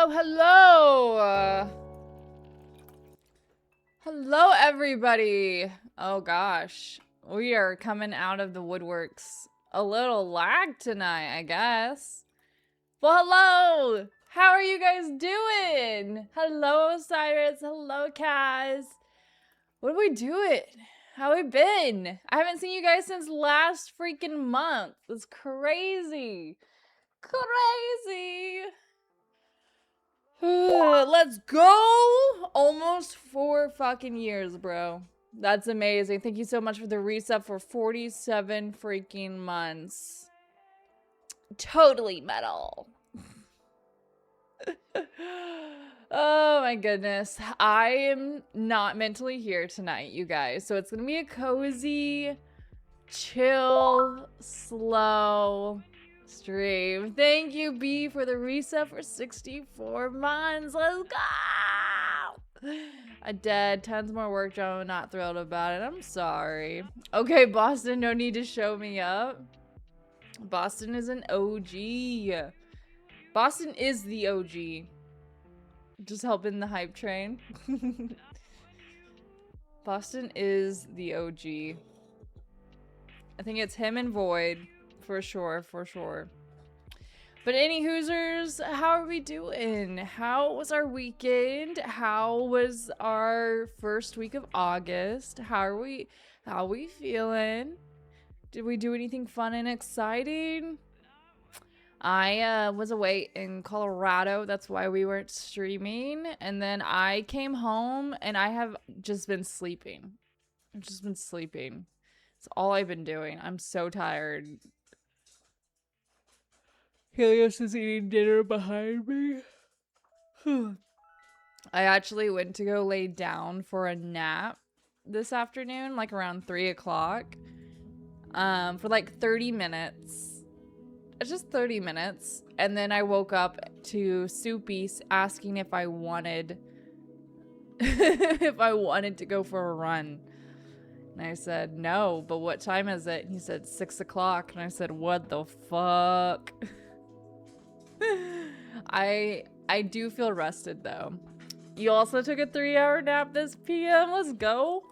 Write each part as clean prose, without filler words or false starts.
Hello. Hello, everybody. Oh, gosh. We are coming out of the woodworks. A little lag tonight, I guess. Well, hello. How are you guys doing? Hello, Cyrus. Hello, Kaz. What are we doing? How we been? I haven't seen you guys since last freaking month. It's crazy. Crazy. Let's go! Almost 4 fucking years, bro. That's amazing. Thank you so much for the resub for 47 freaking months. Totally metal. Oh my goodness. I am not mentally here tonight, you guys. So it's gonna be a cozy, chill, slow stream. Thank you, B, for the reset for 64 months. Let's go! I did. Tons more work job. I'm not thrilled about it. I'm sorry. Okay, Boston, no need to show me up. Boston is an OG. Boston is the OG. Just helping the hype train. Boston is the OG. I think it's him and Void. For sure, for sure. But any Hoosers, how are we doing? How was our weekend? How was our first week of August? How are we feeling? Did we do anything fun and exciting? I was away in Colorado. That's why we weren't streaming. And then I came home and I have just been sleeping. I've just been sleeping. That's all I've been doing. I'm so tired. Helios is eating dinner behind me. I actually went to go lay down for a nap this afternoon, like around 3 o'clock. For like 30 minutes. Just 30 minutes. And then I woke up to Soupy asking if I wanted to go for a run. And I said, no, but what time is it? And he said 6 o'clock. And I said, what the fuck? I do feel rested though. You also took a 3-hour nap this PM. Let's go.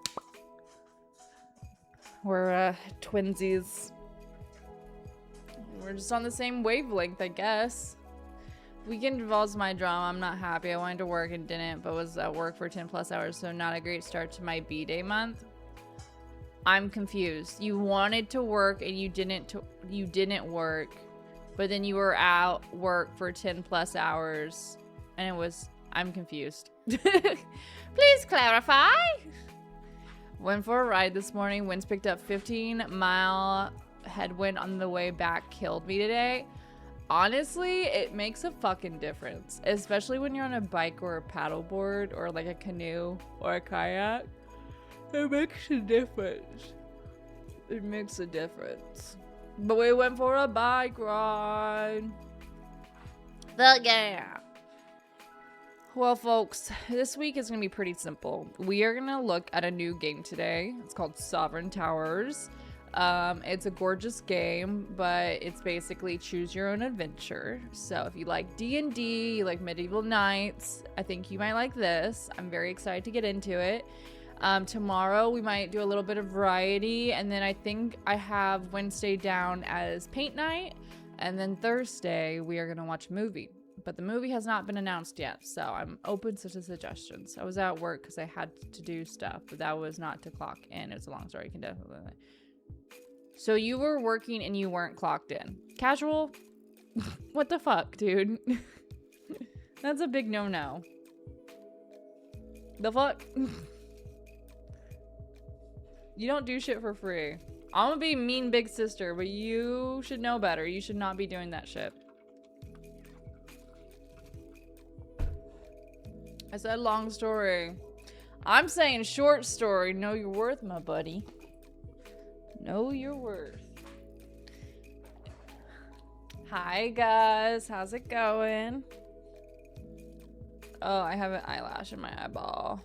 We're twinsies. We're just on the same wavelength, I guess. Weekend involves my drama. I'm not happy. I wanted to work and didn't, but was at work for 10 plus hours, so not a great start to my B-Day month. I'm confused. You wanted to work and you didn't work, but then you were out work for 10 plus hours, and it was, I'm confused. Please clarify. Went for a ride this morning. Winds picked up 15-mile headwind on the way back. Killed me today. Honestly, it makes a fucking difference, especially when you're on a bike or a paddleboard or like a canoe or a kayak. It makes a difference. It makes a difference. But we went for a bike ride. The yeah. Well, folks, this week is going to be pretty simple. We are going to look at a new game today. It's called Sovereign Towers. It's a gorgeous game, but it's basically choose your own adventure. So if you like D&D, you like Medieval Knights, I think you might like this. I'm very excited to get into it. Tomorrow we might do a little bit of variety, and then I think I have Wednesday down as paint night, and then Thursday we are going to watch a movie. But the movie has not been announced yet, so I'm open to suggestions. I was at work because I had to do stuff, but that was not to clock in. It's a long story. You can definitely... So you were working and you weren't clocked in. Casual? What the fuck, dude? That's a big no-no. The fuck? You don't do shit for free. I'm gonna be mean big sister, but you should know better. You should not be doing that shit. I said long story. I'm saying short story. Know your worth, my buddy. Know your worth. Hi, guys. How's it going? Oh, I have an eyelash in my eyeball.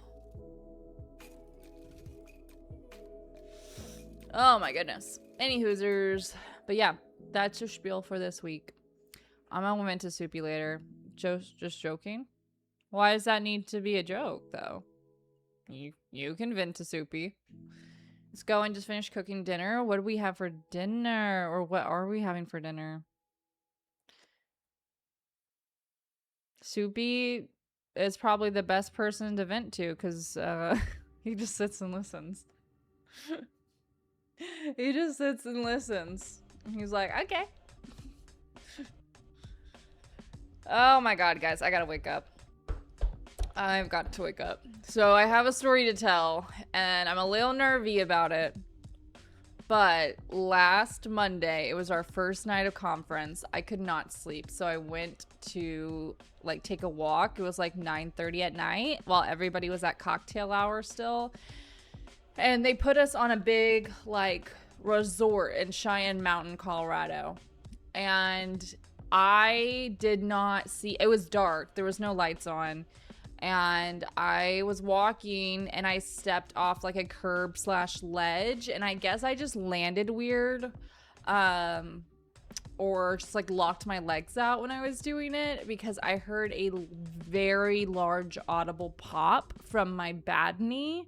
Oh, my goodness. Any Hoosers. But yeah, that's your spiel for this week. I'm gonna went to Soupy later. Just joking. Why does that need to be a joke, though? You can vent to Soupy. Let's go and just finish cooking dinner. What do we have for dinner? Or what are we having for dinner? Soupy is probably the best person to vent to because he just sits and listens. He just sits and listens. He's like, okay. Oh my god, guys, I gotta wake up. I've got to wake up. So I have a story to tell, and I'm a little nervy about it. But last Monday, it was our first night of conference. I could not sleep, so I went to like take a walk. It was like 9:30 at night while everybody was at cocktail hour still. And they put us on a big like resort in Cheyenne Mountain, Colorado. And I did not see, it was dark. There was no lights on. And I was walking and I stepped off like a curb / ledge, and I guess I just landed weird, or just like locked my legs out when I was doing it, because I heard a very large audible pop from my bad knee.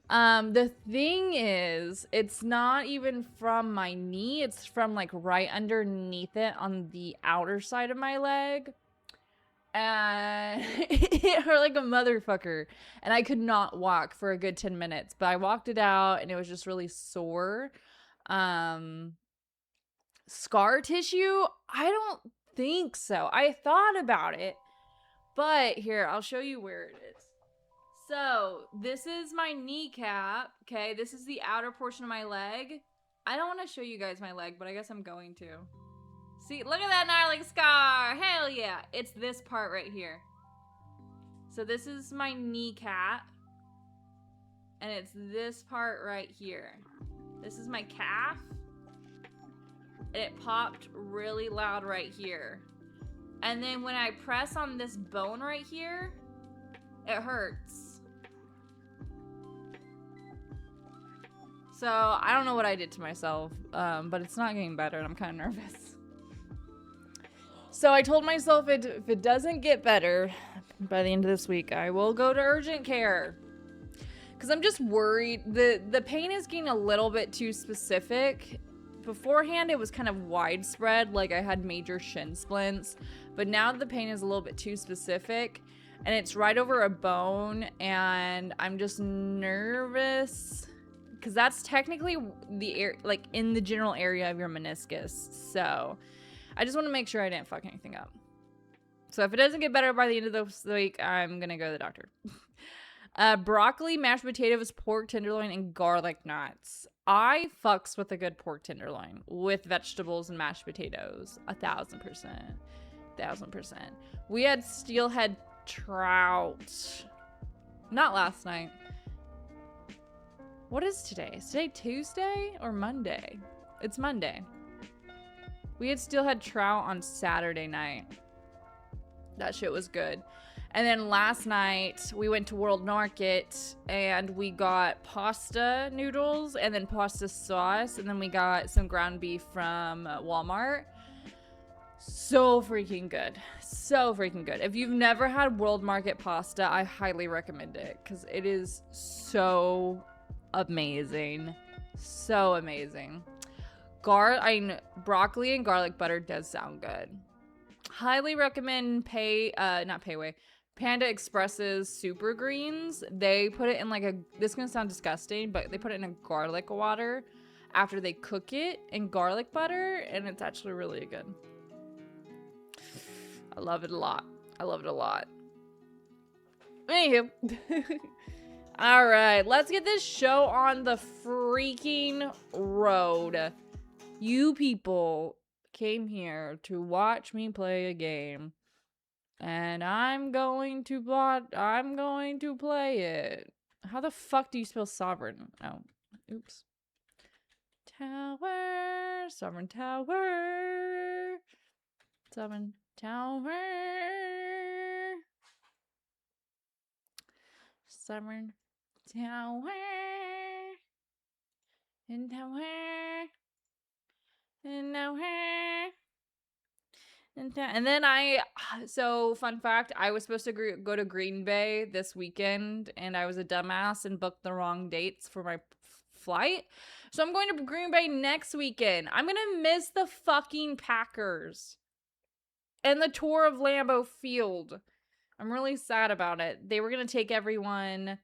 The thing is, it's not even from my knee, it's from like right underneath it on the outer side of my leg. And it hurt like a motherfucker, and I could not walk for a good 10 minutes, but I walked it out and it was just really sore. Scar tissue? I don't think so. I thought about it, but here, I'll show you where it is. So this is my kneecap. Okay, this is the outer portion of my leg. I don't want to show you guys my leg, but I guess I'm going to. See, look at that gnarly scar. Hell yeah. It's this part right here. So this is my kneecap. And it's this part right here. This is my calf. And it popped really loud right here. And then when I press on this bone right here, it hurts. So I don't know what I did to myself, but it's not getting better and I'm kind of nervous. So I told myself if it doesn't get better by the end of this week, I will go to urgent care. Because I'm just worried. The pain is getting a little bit too specific. Beforehand, it was kind of widespread, like I had major shin splints. But now the pain is a little bit too specific. And it's right over a bone. And I'm just nervous. Because that's technically like in the general area of your meniscus. So I just want to make sure I didn't fuck anything up. So if it doesn't get better by the end of the week, I'm going to go to the doctor. Broccoli, mashed potatoes, pork tenderloin, and garlic knots. I fucks with a good pork tenderloin with vegetables and mashed potatoes. 1,000%. 1,000%. We had steelhead trout. Not last night. What is today? Is today Tuesday or Monday? It's Monday. We had steelhead trout on Saturday night. That shit was good. And then last night, we went to World Market and we got pasta noodles and then pasta sauce. And then we got some ground beef from Walmart. So freaking good. So freaking good. If you've never had World Market pasta, I highly recommend it because it is so amazing. So amazing. Broccoli and garlic butter does sound good. Highly recommend Panda Express's super greens. They put it in like this is gonna sound disgusting, but they put it in a garlic water after they cook it in garlic butter, and it's actually really good. I love it a lot. I love it a lot. Anywho. All right, let's get this show on the freaking road. You people came here to watch me play a game, and I'm going to play it. How the fuck do you spell sovereign? Oh, oops. Tower, sovereign tower, sovereign tower, sovereign tower, and tower. And now And then so fun fact, I was supposed to go to Green Bay this weekend, and I was a dumbass and booked the wrong dates for my flight. So I'm going to Green Bay next weekend. I'm going to miss the fucking Packers and the tour of Lambeau Field. I'm really sad about it. They were going to take everyone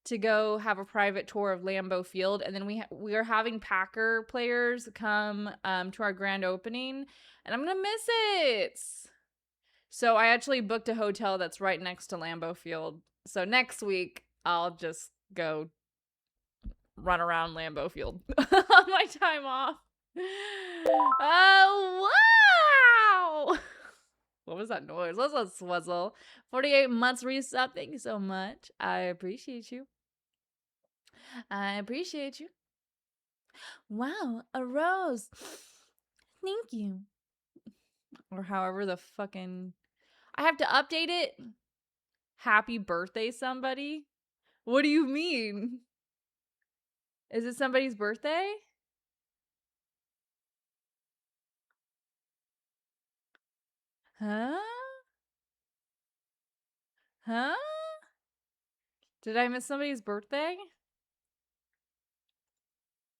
to go have a private tour of Lambeau Field, and then we are having Packer players come to our grand opening, and I'm gonna miss it. So I actually booked a hotel that's right next to Lambeau Field. So next week I'll just go run around Lambeau Field on my time off. Oh wow! What was that noise? What's that swizzle? 48 months resub. Thank you so much. I appreciate you. I appreciate you. Wow, a rose. Thank you. Or however the fucking... I have to update it. Happy birthday, somebody. What do you mean? Is it somebody's birthday? Huh? Huh? Did I miss somebody's birthday?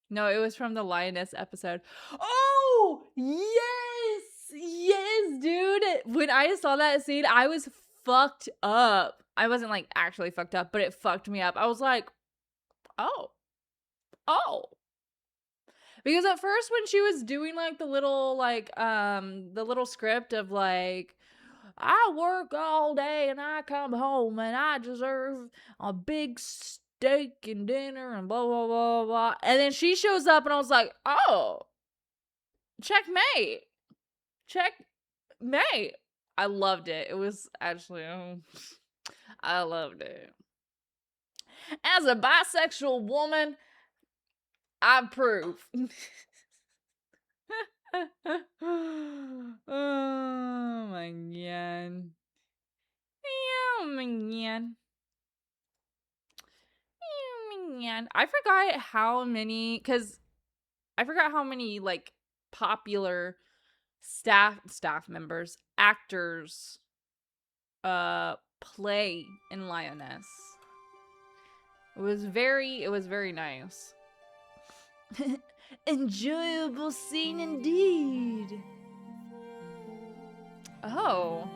No, it was from the Lioness episode. Oh, yes! Yes, dude! When I saw that scene, I was fucked up. I wasn't, like, actually fucked up, but it fucked me up. I was like, oh. Oh. Because at first when she was doing, like, the little script of, like, I work all day and I come home and I deserve a big steak and dinner and blah, blah, blah, blah. And then she shows up and I was like, oh, checkmate. Checkmate. I loved it. It was actually, I loved it. As a bisexual woman, I approve. Oh my god. Oh my god. Oh my god. I forgot how many, like, popular staff members, actors, play in Lioness. It was very nice. Enjoyable scene indeed. Oh.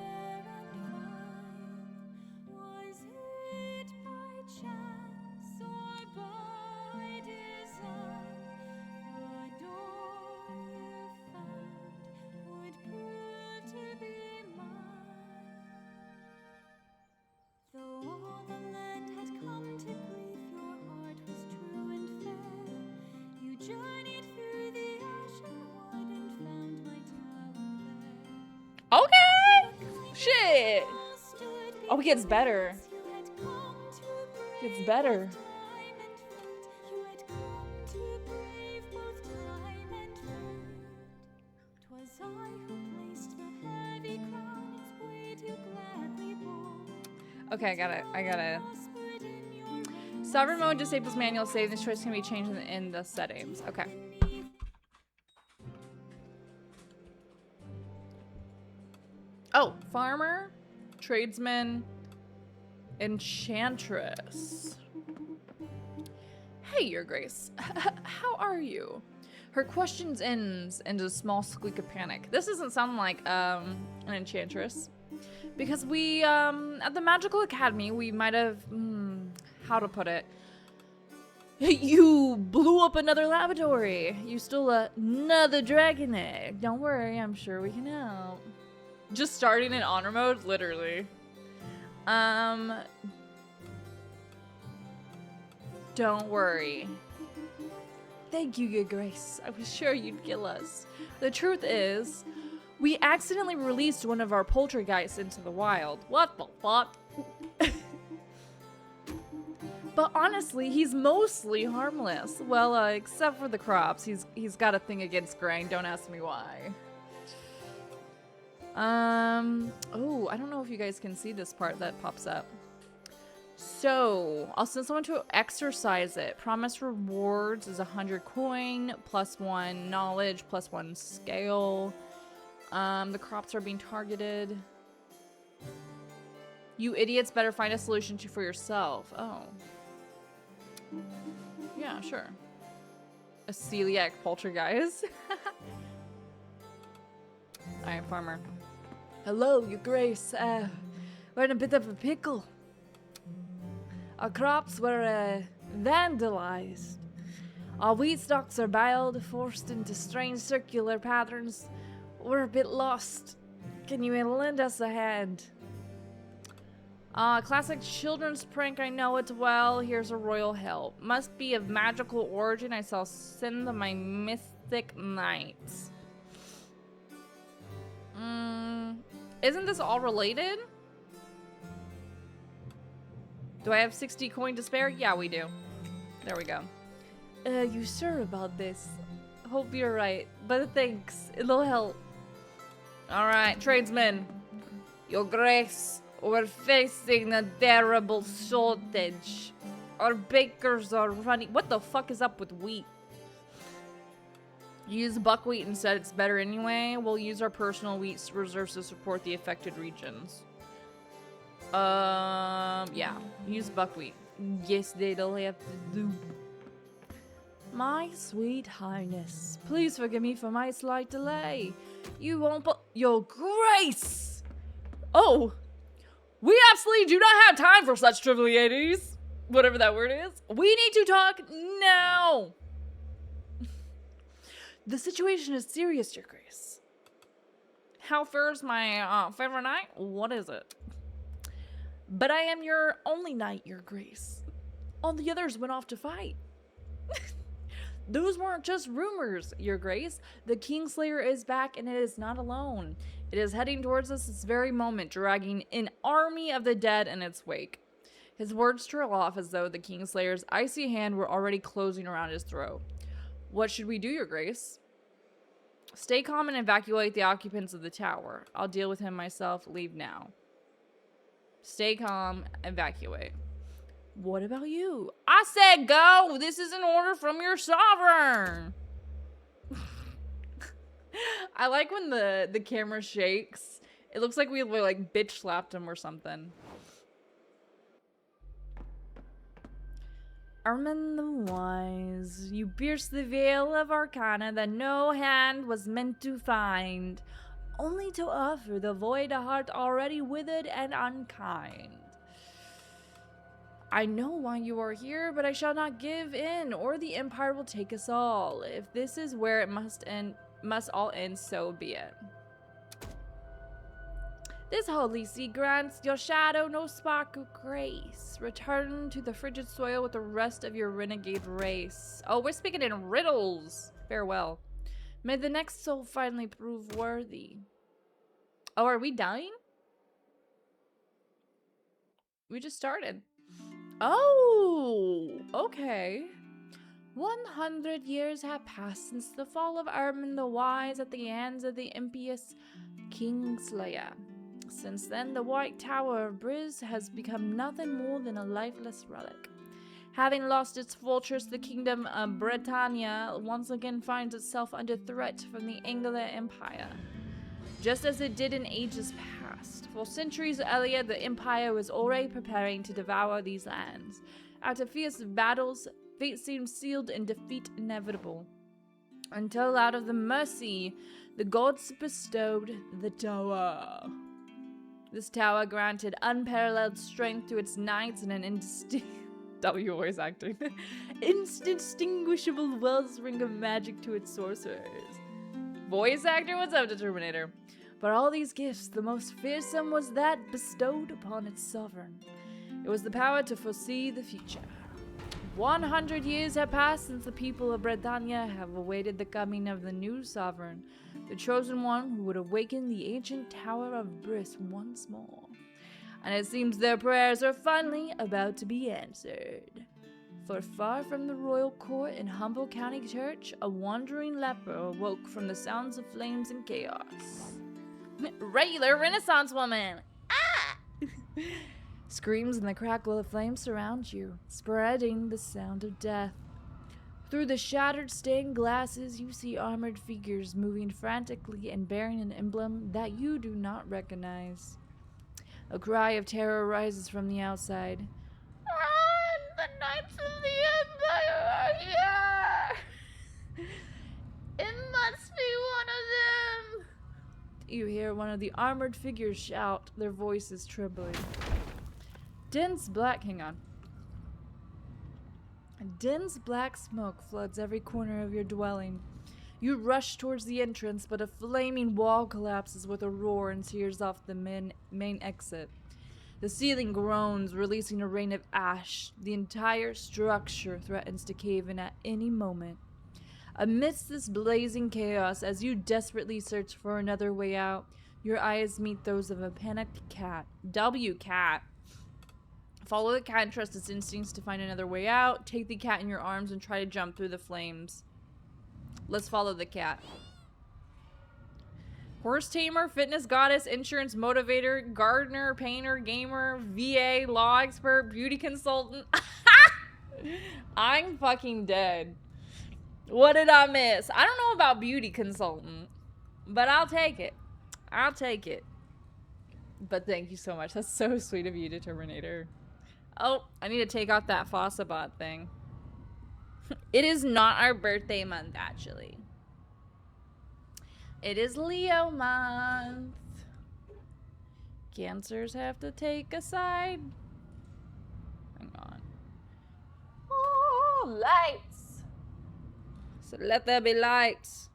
Okay. Shit. Oh, it gets better. Gets better. Okay, I got it. Sovereign mode disables manual save. This choice can be changed in the settings. Okay. Oh, farmer, tradesman, enchantress. Hey, Your Grace. How are you? Her questions ends into a small squeak of panic. This doesn't sound like an enchantress. Because we, at the Magical Academy, we might have, how to put it? You blew up another lavatory. You stole another dragon egg. Don't worry, I'm sure we can help. Just starting in honor mode, literally. Don't worry. Thank you, Your Grace. I was sure you'd kill us. The truth is, we accidentally released one of our poltergeists into the wild. What the fuck? But honestly, he's mostly harmless. Well, except for the crops. He's got a thing against grain. Don't ask me why. Oh, I don't know if you guys can see this part that pops up. So, I'll send someone to exercise it. Promise rewards is 100 coin, +1 knowledge, +1 scale. The crops are being targeted. You idiots better find a solution for yourself. Oh. Yeah, sure. A celiac poltergeist. Alright, farmer. Hello, your grace. We're in a bit of a pickle. Our crops were vandalized. Our wheat stalks are baled, forced into strange circular patterns. We're a bit lost. Can you lend us a hand? Classic children's prank, I know it well. Here's a royal help. Must be of magical origin. I shall send my mystic knights. Isn't this all related? Do I have 60 coin to spare? Yeah, we do. There we go. You sure about this? Hope you're right, but thanks. It'll help. Alright, tradesmen. Your grace, we're facing a terrible shortage. Our bakers are running. What the fuck is up with wheat? Use buckwheat instead, it's better anyway. We'll use our personal wheat reserves to support the affected regions. Yeah. Use buckwheat. Yes, they'll have to do. My sweet highness, please forgive me for my slight delay. You won't your grace! Oh! We absolutely do not have time for such trivialities. Whatever that word is. We need to talk now! The situation is serious, your grace. How fares my favorite knight? What is it? But I am your only knight, your grace. All the others went off to fight. Those weren't just rumors, your grace. The Kingslayer is back and it is not alone. It is heading towards us this very moment, dragging an army of the dead in its wake. His words trail off as though the Kingslayer's icy hand were already closing around his throat. What should we do, your grace? Stay calm and evacuate the occupants of the tower. I'll deal with him myself. Leave now. Stay calm, evacuate. What about you? I said go! This is an order from your sovereign! I like when the camera shakes. It looks like we like bitch slapped him or something. Armin the Wise, you pierced the veil of arcana that no hand was meant to find, only to offer the void a heart already withered and unkind. I know why you are here, but I shall not give in, or the Empire will take us all. If this is where it must all end, so be it. This holy sea grants your shadow no spark of grace. Return to the frigid soil with the rest of your renegade race. Oh, we're speaking in riddles. Farewell. May the next soul finally prove worthy. Oh, are we dying? We just started. Oh, okay. 100 years have passed since the fall of Armin the Wise at the hands of the impious Kingslayer. Since then, the White Tower of Briz has become nothing more than a lifeless relic. Having lost its fortress, the kingdom of Britannia once again finds itself under threat from the Angler Empire. Just as it did in ages past. For centuries earlier, the Empire was already preparing to devour these lands. After fierce battles, fate seemed sealed and defeat inevitable. Until out of the mercy, the gods bestowed the tower. This tower granted unparalleled strength to its knights and an indistinguishable wellspring of magic to its sorcerers. Voice actor, what's up, Determinator? But all these gifts, the most fearsome was that bestowed upon its sovereign. It was the power to foresee the future. 100 years have passed since the people of Britannia have awaited the coming of the new sovereign, the chosen one who would awaken the ancient Tower of Briss once more. And it seems their prayers are finally about to be answered. For far from the royal court in Humble County Church, a wandering leper awoke from the sounds of flames and chaos. Regular Renaissance woman! Ah! Screams and the crackle of flames surround you, spreading the sound of death. Through the shattered stained glasses, you see armored figures moving frantically and bearing an emblem that you do not recognize. A cry of terror rises from the outside. The Knights of the Empire are here! It must be one of them! You hear one of the armored figures shout, their voices trembling. Dense black smoke floods every corner of your dwelling. You rush towards the entrance, but a flaming wall collapses with a roar and tears off the main exit. The ceiling groans, releasing a rain of ash. The entire structure threatens to cave in at any moment. Amidst this blazing chaos, as you desperately search for another way out, your eyes meet those of a panicked cat. Cat. Follow the cat and trust its instincts to find another way out. Take the cat in your arms and try to jump through the flames. Let's follow the cat. Horse tamer, fitness goddess, insurance motivator, gardener, painter, gamer, VA, law expert, beauty consultant. I'm fucking dead. What did I miss? I don't know about beauty consultant, but I'll take it. I'll take it. But thank you so much. That's so sweet of you, Determinator. Oh, I need to take off that Fossabot thing. It is not our birthday month, actually. It is Leo month. Cancers have to take a side. Hang on. Oh, lights. So let there be lights.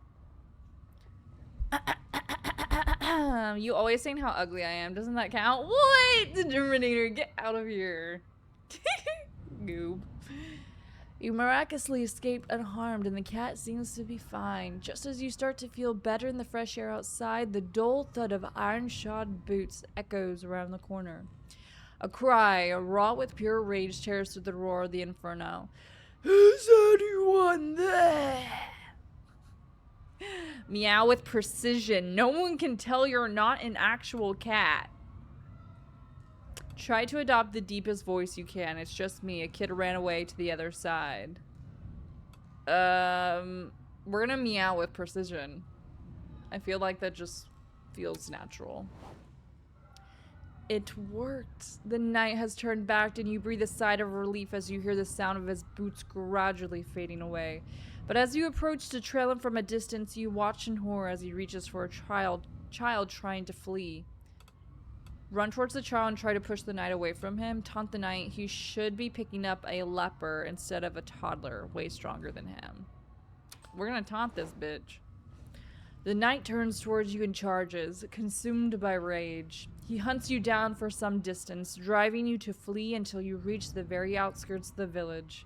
You always saying how ugly I am. Doesn't that count? What? The Terminator, get out of here. Goob. You miraculously escaped unharmed and the cat seems to be fine. Just as you start to feel better in the fresh air outside, the dull thud of iron-shod boots echoes around the corner. A cry, wrought with pure rage, tears through the roar of the inferno. Is anyone there? Meow with precision. No one can tell you're not an actual cat. Try to adopt the deepest voice you can. It's just me. A kid ran away to the other side. We're gonna meow with precision. I feel like that just feels natural. It worked. The night has turned back and you breathe a sigh of relief as you hear the sound of his boots gradually fading away. But as you approach to trail him from a distance, you watch in horror as he reaches for a child trying to flee. Run towards the child and try to push the knight away from him. Taunt the knight. He should be picking up a leper instead of a toddler, way stronger than him. We're gonna taunt this bitch. The knight turns towards you and charges, consumed by rage. He hunts you down for some distance, driving you to flee until you reach the very outskirts of the village.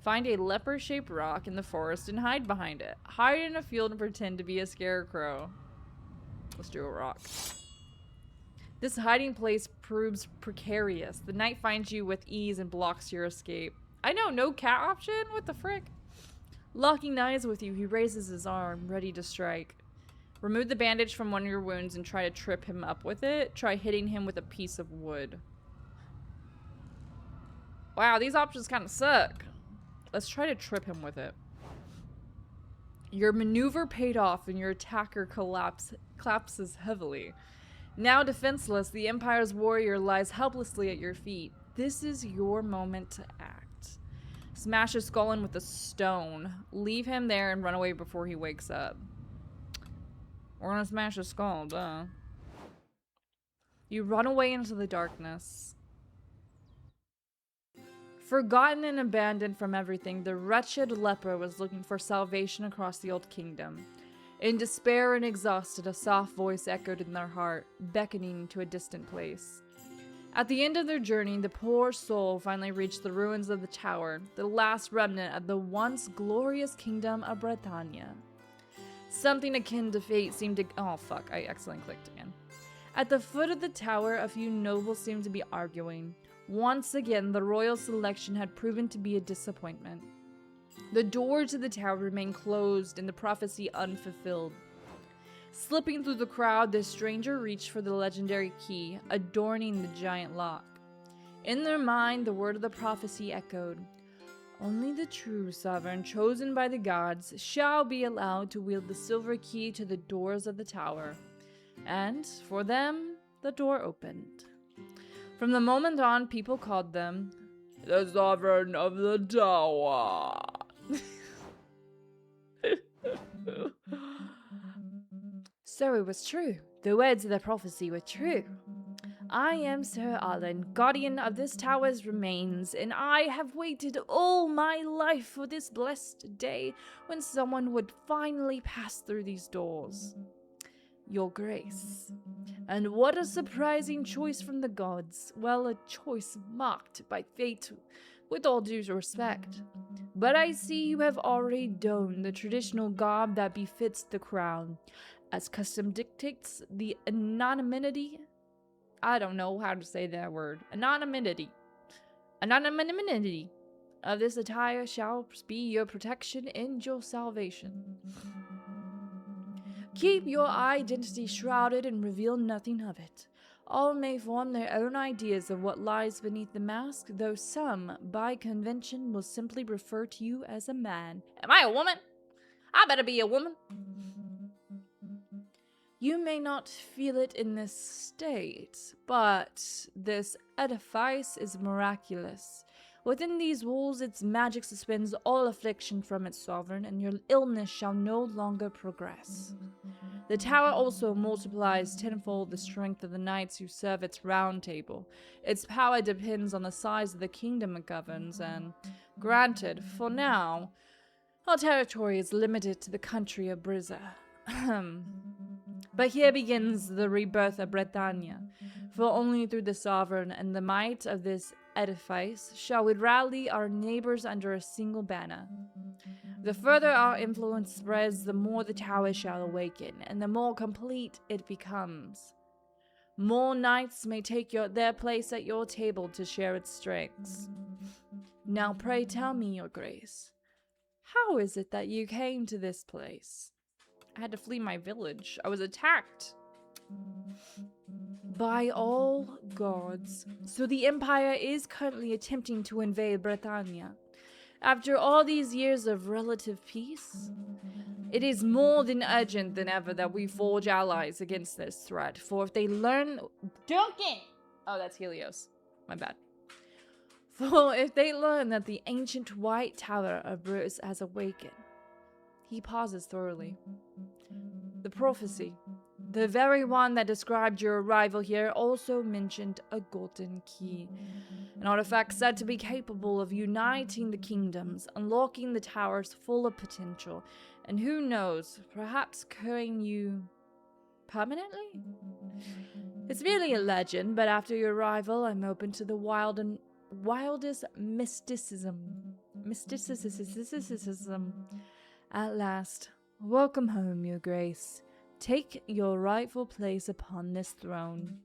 Find a leper-shaped rock in the forest and hide behind it. Hide in a field and pretend to be a scarecrow. Let's do a rock. This hiding place proves precarious. The knight finds you with ease and blocks your escape. I know, no cat option? What the frick? Locking eyes with you, he raises his arm, ready to strike. Remove the bandage from one of your wounds and try to trip him up with it. Try hitting him with a piece of wood. Wow, these options kind of suck. Let's try to trip him with it. Your maneuver paid off and your attacker collapses heavily. Now defenseless, the Empire's warrior lies helplessly at your feet. This is your moment to act. Smash his skull in with a stone. Leave him there and run away before he wakes up. We're gonna smash his skull, duh. You run away into the darkness. Forgotten and abandoned from everything, the wretched leper was looking for salvation across the old kingdom. In despair and exhausted, a soft voice echoed in their heart, beckoning to a distant place. At the end of their journey, the poor soul finally reached the ruins of the tower, the last remnant of the once glorious kingdom of Britannia. Something akin to fate seemed to— oh fuck, I accidentally clicked again. At the foot of the tower, a few nobles seemed to be arguing. Once again, the royal selection had proven to be a disappointment. The door to the tower remained closed and the prophecy unfulfilled. Slipping through the crowd, the stranger reached for the legendary key, adorning the giant lock. In their mind, the word of the prophecy echoed, Only the true sovereign, chosen by the gods, shall be allowed to wield the silver key to the doors of the tower. And, for them, the door opened. From the moment on, people called them the sovereign of the tower. So it was true. The words of the prophecy were true. I am Sir Alan, guardian of this tower's remains, and I have waited all my life for this blessed day when someone would finally pass through these doors. Your Grace. And what a surprising choice from the gods. Well, a choice marked by fate, with all due respect. But I see you have already donned the traditional garb that befits the crown. As custom dictates, the anonymity... I don't know how to say that word. Anonymity of this attire shall be your protection and your salvation. Keep your identity shrouded and reveal nothing of it. All may form their own ideas of what lies beneath the mask, though some, by convention, will simply refer to you as a man. Am I a woman? I better be a woman. You may not feel it in this state, but this edifice is miraculous. Within these walls, its magic suspends all affliction from its sovereign, and your illness shall no longer progress. The tower also multiplies tenfold the strength of the knights who serve its round table. Its power depends on the size of the kingdom it governs, and, granted, for now, our territory is limited to the country of Briza. But here begins the rebirth of Bretagne, for only through the sovereign and the might of this edifice shall we rally our neighbors under a single banner. The further our influence spreads, the more the tower shall awaken, and the more complete it becomes. More knights may take their place at your table to share its strengths. Now pray tell me, your grace, how is it that you came to this place? I had to flee my village. I was attacked. By all gods. So the Empire is currently attempting to invade Bretagne. After all these years of relative peace, it is more than urgent than ever that we forge allies against this threat. For if they learn... Duncan! Oh, that's Helios. My bad. For if they learn that the ancient white tower of Bruce has awakened... He pauses thoroughly. The prophecy, the very one that described your arrival here, also mentioned a golden key. An artifact said to be capable of uniting the kingdoms, unlocking the tower's full of potential, and who knows, perhaps curing you permanently? It's merely a legend, but after your arrival, I'm open to the wildest mysticism. At last, welcome home, your grace. Take your rightful place upon this throne.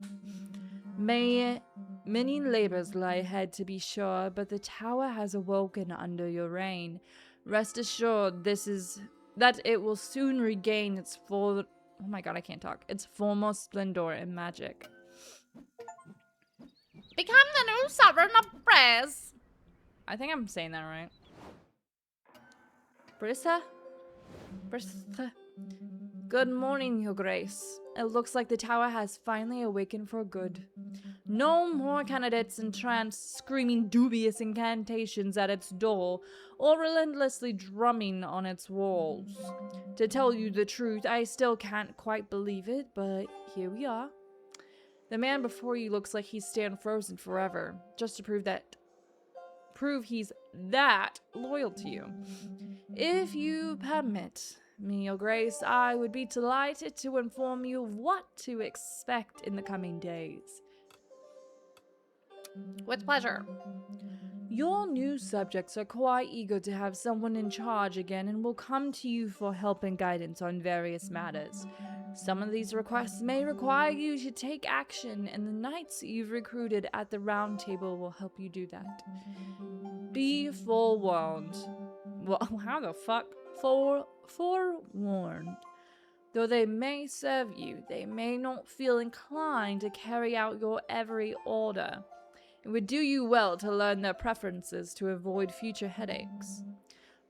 May many labors lie ahead, to be sure, but the tower has awoken under your reign. Rest assured, that it will soon regain its full... Oh my god, I can't talk. Its former splendor and magic. Become the new sovereign of Brez. I think I'm saying that right. Brissa? Good morning, your grace. It looks like the tower has finally awakened for good. No more candidates entranced screaming dubious incantations at its door or relentlessly drumming on its walls. To tell you the truth, I still can't quite believe it, but here we are. The man before you looks like he's stand frozen forever, just to prove he's that loyal to you. If you permit me, your grace, I would be delighted to inform you of what to expect in the coming days. With pleasure. Your new subjects are quite eager to have someone in charge again and will come to you for help and guidance on various matters. Some of these requests may require you to take action, and the knights you've recruited at the round table will help you do that. Be forewarned. Well, how the fuck? Forewarned. Though they may serve you, they may not feel inclined to carry out your every order. It would do you well to learn their preferences to avoid future headaches.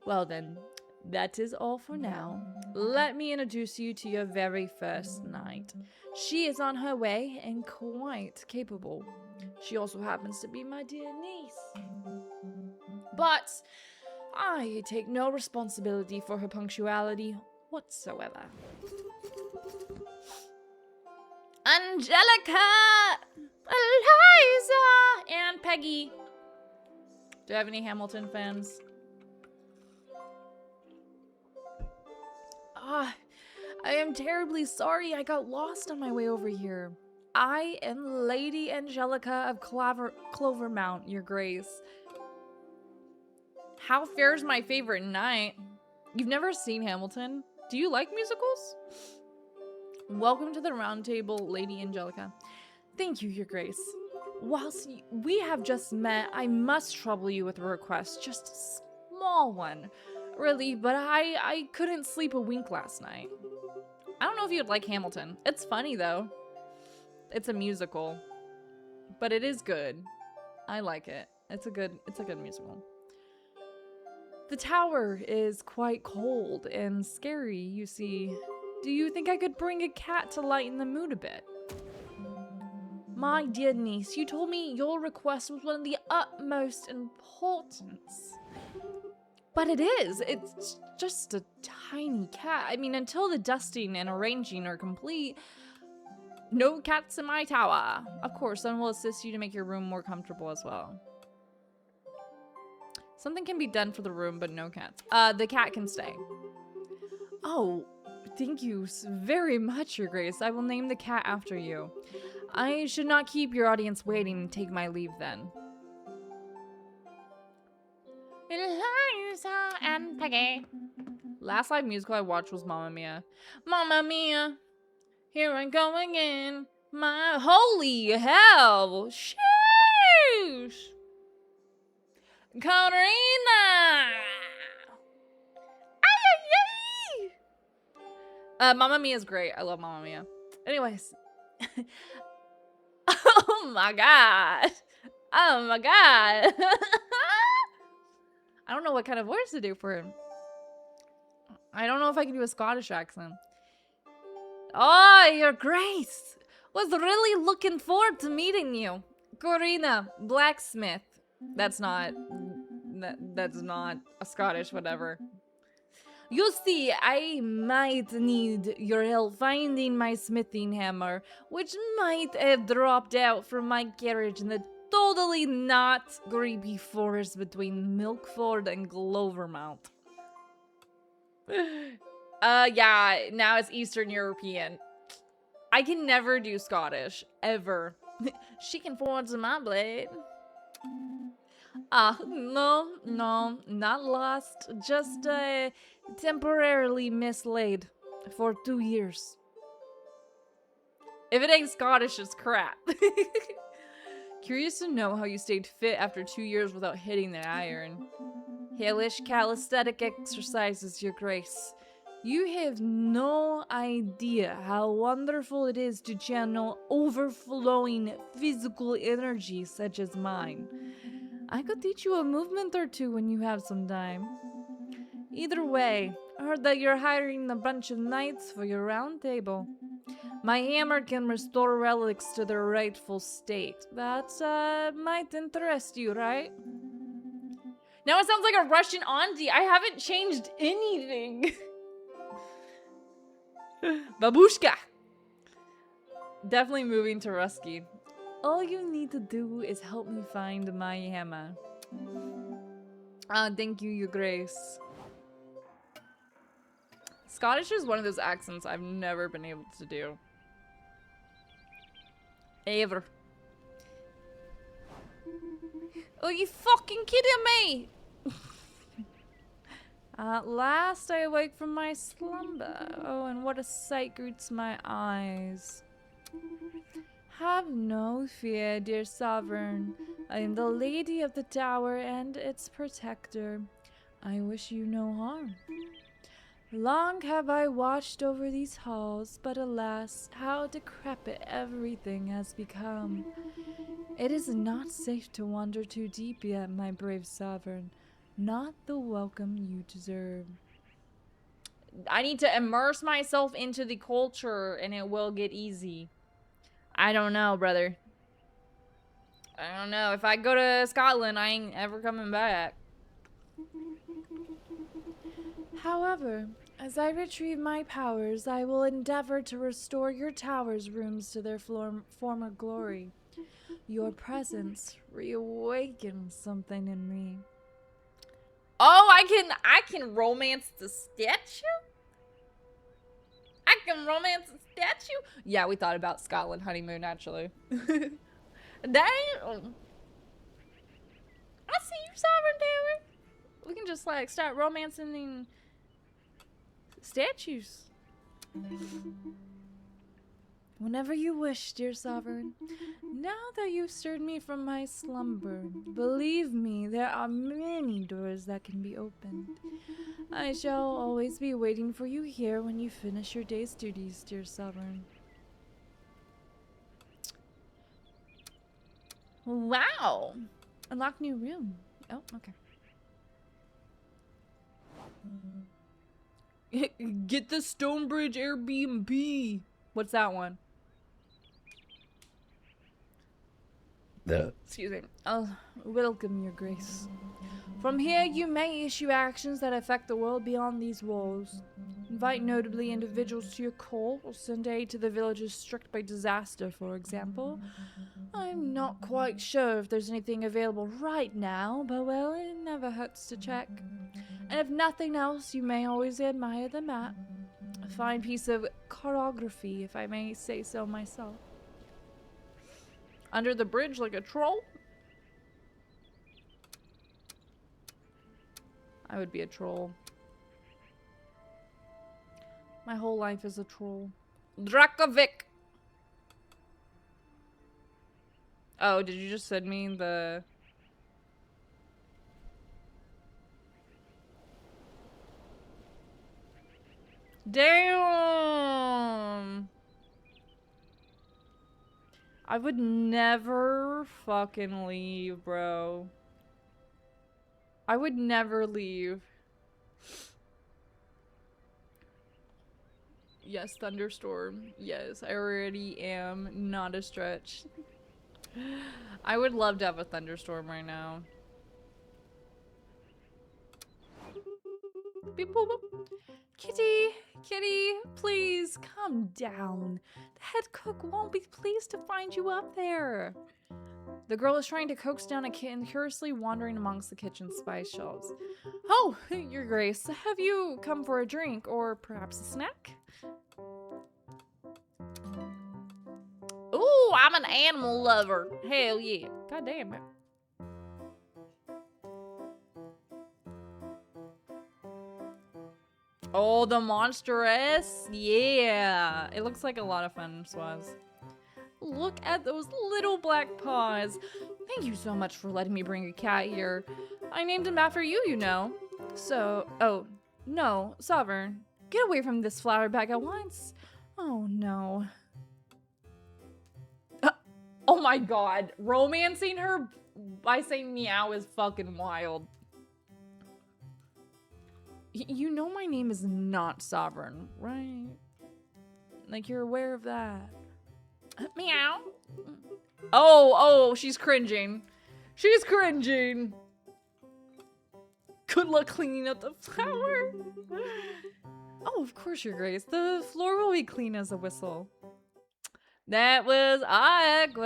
Well then, that is all for now. Let me introduce you to your very first knight. She is on her way and quite capable. She also happens to be my dear niece. But I take no responsibility for her punctuality whatsoever. Angelica! Eliza! And Peggy. Do you have any Hamilton fans? I am terribly sorry I got lost on my way over here. I am Lady Angelica of Clovermount, your grace. How fares my favorite knight? You've never seen Hamilton? Do you like musicals? Welcome to the round table, Lady Angelica. Thank you, your grace. Whilst we have just met, I must trouble you with a request, just a small one. Really, but I couldn't sleep a wink last night. I don't know if you'd like Hamilton. It's funny though. It's a musical, but it is good. I like it. It's a good musical. The tower is quite cold and scary, you see. Do you think I could bring a cat to lighten the mood a bit? My dear niece, you told me your request was one of the utmost importance. But it is. It's just a tiny cat. I mean, until the dusting and arranging are complete, no cats in my tower. Of course, then we'll assist you to make your room more comfortable as well. Something can be done for the room, but no cats. The cat can stay. Oh, thank you very much, your grace. I will name the cat after you. I should not keep your audience waiting and take my leave then. Eliza and Peggy. Last live musical I watched was Mamma Mia. Mamma Mia, here I go again. My holy hell. Sheesh. Karina. Mamma Mia is great. I love Mamma Mia. Anyways. Oh my god. Oh my god. I don't know what kind of voice to do for him. I don't know if I can do a Scottish accent. Oh, your grace. Was really looking forward to meeting you. Corina, blacksmith. That's not a Scottish whatever. You see, I might need your help finding my smithing hammer, which might have dropped out from my carriage in the totally not creepy forest between Milkford and Clovermount. Yeah, now it's Eastern European. I can never do Scottish, ever. She can forge my blade. No, not lost. Just, temporarily mislaid for 2 years. If it ain't Scottish, it's crap. Curious to know how you stayed fit after 2 years without hitting the iron. Hellish calisthenic exercises, your grace. You have no idea how wonderful it is to channel overflowing physical energy such as mine. I could teach you a movement or two when you have some time. Either way, I heard that you're hiring a bunch of knights for your round table. My hammer can restore relics to their rightful state. That might interest you, right? Now it sounds like a Russian auntie. I haven't changed anything. Babushka. Definitely moving to Rusky. All you need to do is help me find my hammer. Thank you, your grace. Scottish is one of those accents I've never been able to do. Ever. Are you fucking kidding me? At last I awake from my slumber. Oh, and what a sight greets my eyes. Have no fear, dear sovereign. I am the lady of the tower and its protector. I wish you no harm. Long have I watched over these halls, but alas, how decrepit everything has become. It is not safe to wander too deep yet, my brave sovereign. Not the welcome you deserve. I need to immerse myself into the culture, and it will get easy. I don't know, brother. I don't know. If I go to Scotland, I ain't ever coming back. However, as I retrieve my powers, I will endeavor to restore your tower's rooms to their former glory. Your presence reawakens something in me. Oh, I can romance the statue? I can romance the statue? Yeah, we thought about Scotland honeymoon, actually. Damn! I see you, Sovereign Tower. We can just, like, start romancing statues. Whenever you wish, dear Sovereign. Now that you've stirred me from my slumber, believe me, there are many doors that can be opened. I shall always be waiting for you here when you finish your day's duties, dear Sovereign. Wow! Unlock new room. Oh, okay. Get the Stonebridge Airbnb. What's that one? Excuse me. I'll welcome your grace. From here, you may issue actions that affect the world beyond these walls. Invite notably individuals to your call, or send aid to the villages struck by disaster, for example. I'm not quite sure if there's anything available right now, but well, it never hurts to check. And if nothing else, you may always admire the map. A fine piece of choreography, if I may say so myself. Under the bridge like a troll? I would be a troll. My whole life is a troll. Drakovic! Oh, did you just send me the... Damn! I would never fucking leave, bro. I would never leave. Yes, thunderstorm. Yes, I already am. Not a stretch. I would love to have a thunderstorm right now. Beep, boop, boop. Kitty, Kitty, please calm down. The head cook won't be pleased to find you up there. The girl is trying to coax down a kitten curiously wandering amongst the kitchen spice shelves. Oh, your grace, have you come for a drink or perhaps a snack? Ooh, I'm an animal lover. Hell yeah. God damn it. Oh, the monstrous. Yeah. It looks like a lot of fun, Swaz. Look at those little black paws. Thank you so much for letting me bring a cat here. I named him after you, you know. So, oh, no, Sovereign. Get away from this flower bag at once. Oh, no. Oh my god. Romancing her by saying meow is fucking wild. You know my name is not Sovereign, right? Like, you're aware of that. Meow. Oh, she's cringing. She's cringing. Good luck cleaning up the flower. Oh, of course, Your Grace. The floor will be clean as a whistle. That was awkward.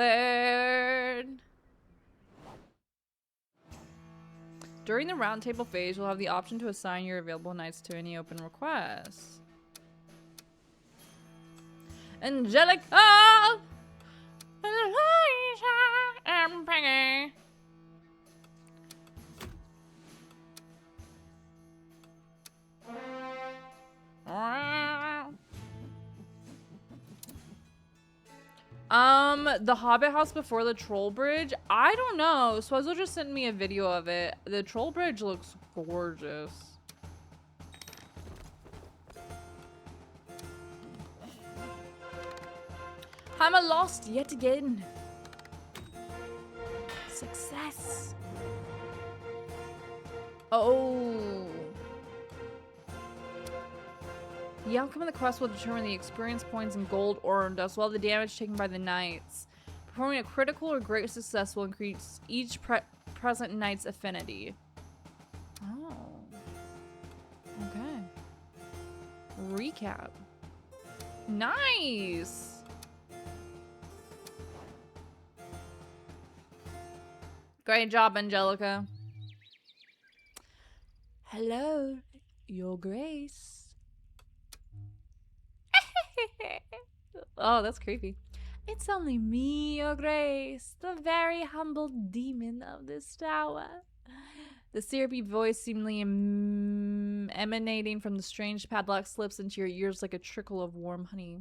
During the roundtable phase, you'll have the option to assign your available knights to any open requests. Angelica! Elisha and Peggy. The Hobbit house before the Troll Bridge? I don't know. Swazzle just sent me a video of it. The Troll Bridge looks gorgeous. I'm a lost yet again. Success. Oh. The outcome of the quest will determine the experience points and gold earned, as well as the damage taken by the knights. Performing a critical or great success will increase each present knight's affinity. Oh. Okay. Recap. Nice! Great job, Angelica. Hello, Your Grace. Oh, that's creepy. It's only me, Your Grace, the very humble demon of this tower. The syrupy voice seemingly emanating from the strange padlock slips into your ears like a trickle of warm honey.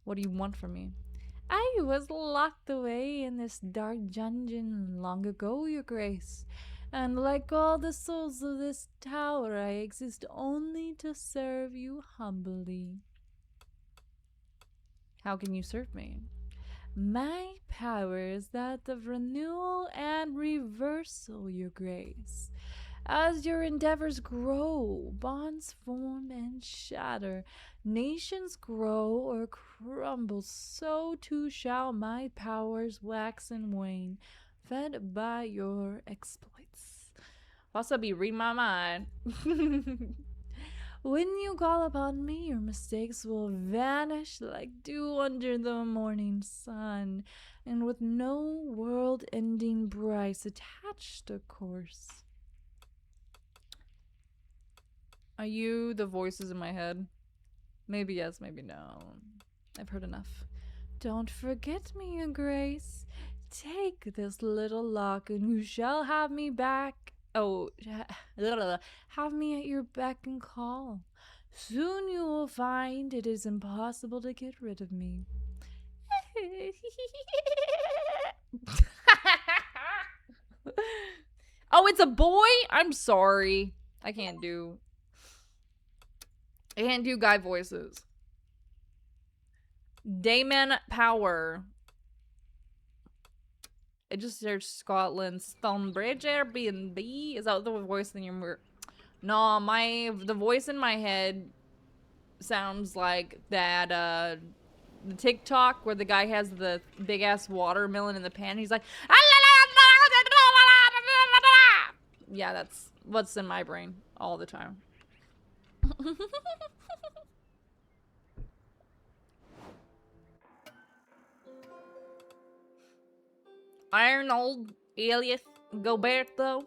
What do you want from me? I was locked away in this dark dungeon long ago, Your Grace. And like all the souls of this tower, I exist only to serve you humbly. How can you serve me? My power is that of renewal and reversal, Your Grace. As your endeavors grow, bonds form and shatter, nations grow or crumble, so too shall my powers wax and wane, fed by your exploits. Also be reading my mind. When you call upon me, your mistakes will vanish like dew under the morning sun, and with no world-ending price attached, of course. Are you the voices in my head? Maybe yes, maybe no. I've heard enough. Don't forget me, Your Grace. Take this little lock and you shall have me back. Oh, have me at your beck and call. Soon you will find it is impossible to get rid of me. Oh, it's a boy? I'm sorry. I can't do guy voices. Damon Power. I just searched Scotland. Stonebridge Airbnb. Is that the voice in your... No, the voice in my head sounds like that, the TikTok where the guy has the big ass watermelon in the pan. He's like, yeah, that's what's in my brain all the time. Arnold, Elias, Gilberto,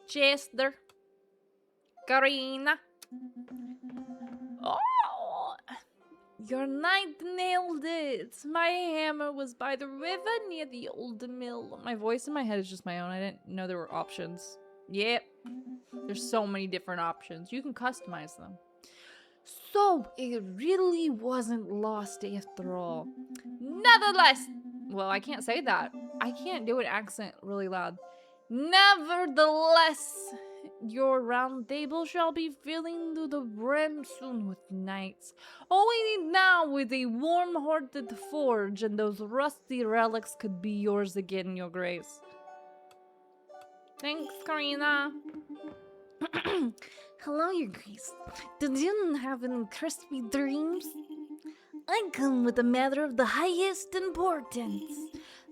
Chester, Karina. Oh, your knight nailed it. My hammer was by the river near the old mill. My voice in my head is just my own. I didn't know there were options. Yep. There's so many different options. You can customize them. So, it really wasn't lost after all. Nevertheless, well, I can't say that. I can't do an accent really loud. Nevertheless, your round table shall be filling to the brim soon with knights. Only now with a warm-hearted forge and those rusty relics could be yours again, Your Grace. Thanks, Karina. Hello, Your Grace. Did you have any crispy dreams? I come with a matter of the highest importance.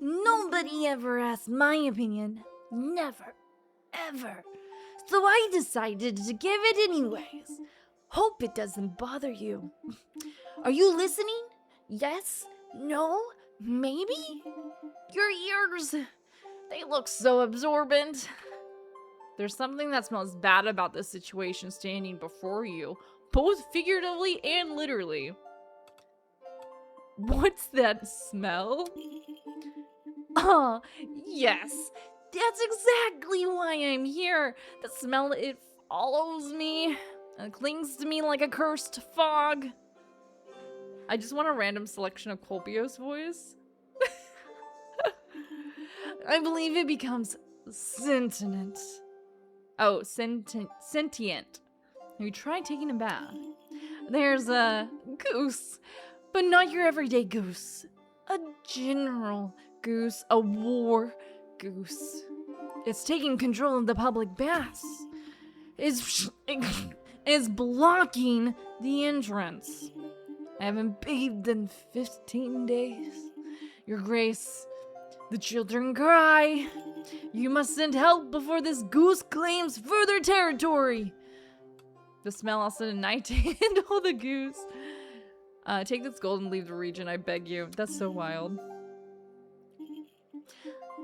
Nobody ever asked my opinion. Never. Ever. So I decided to give it anyways. Hope it doesn't bother you. Are you listening? Yes? No? Maybe? Your ears, they look so absorbent. There's something that smells bad about this situation standing before you, both figuratively and literally. What's that smell? Oh, yes. That's exactly why I'm here. The smell, it follows me and clings to me like a cursed fog. I just want a random selection of Culpeos' voice. I believe it becomes sentient. Oh, sentient. Have you tried taking a bath? There's a goose. But not your everyday goose. A general goose, a war goose. It's taking control of the public baths. Is blocking the entrance. I haven't bathed in 15 days. Your Grace, the children cry. You must send help before this goose claims further territory. The smell also a night to handle the goose. Take this gold and leave the region, I beg you. That's so wild.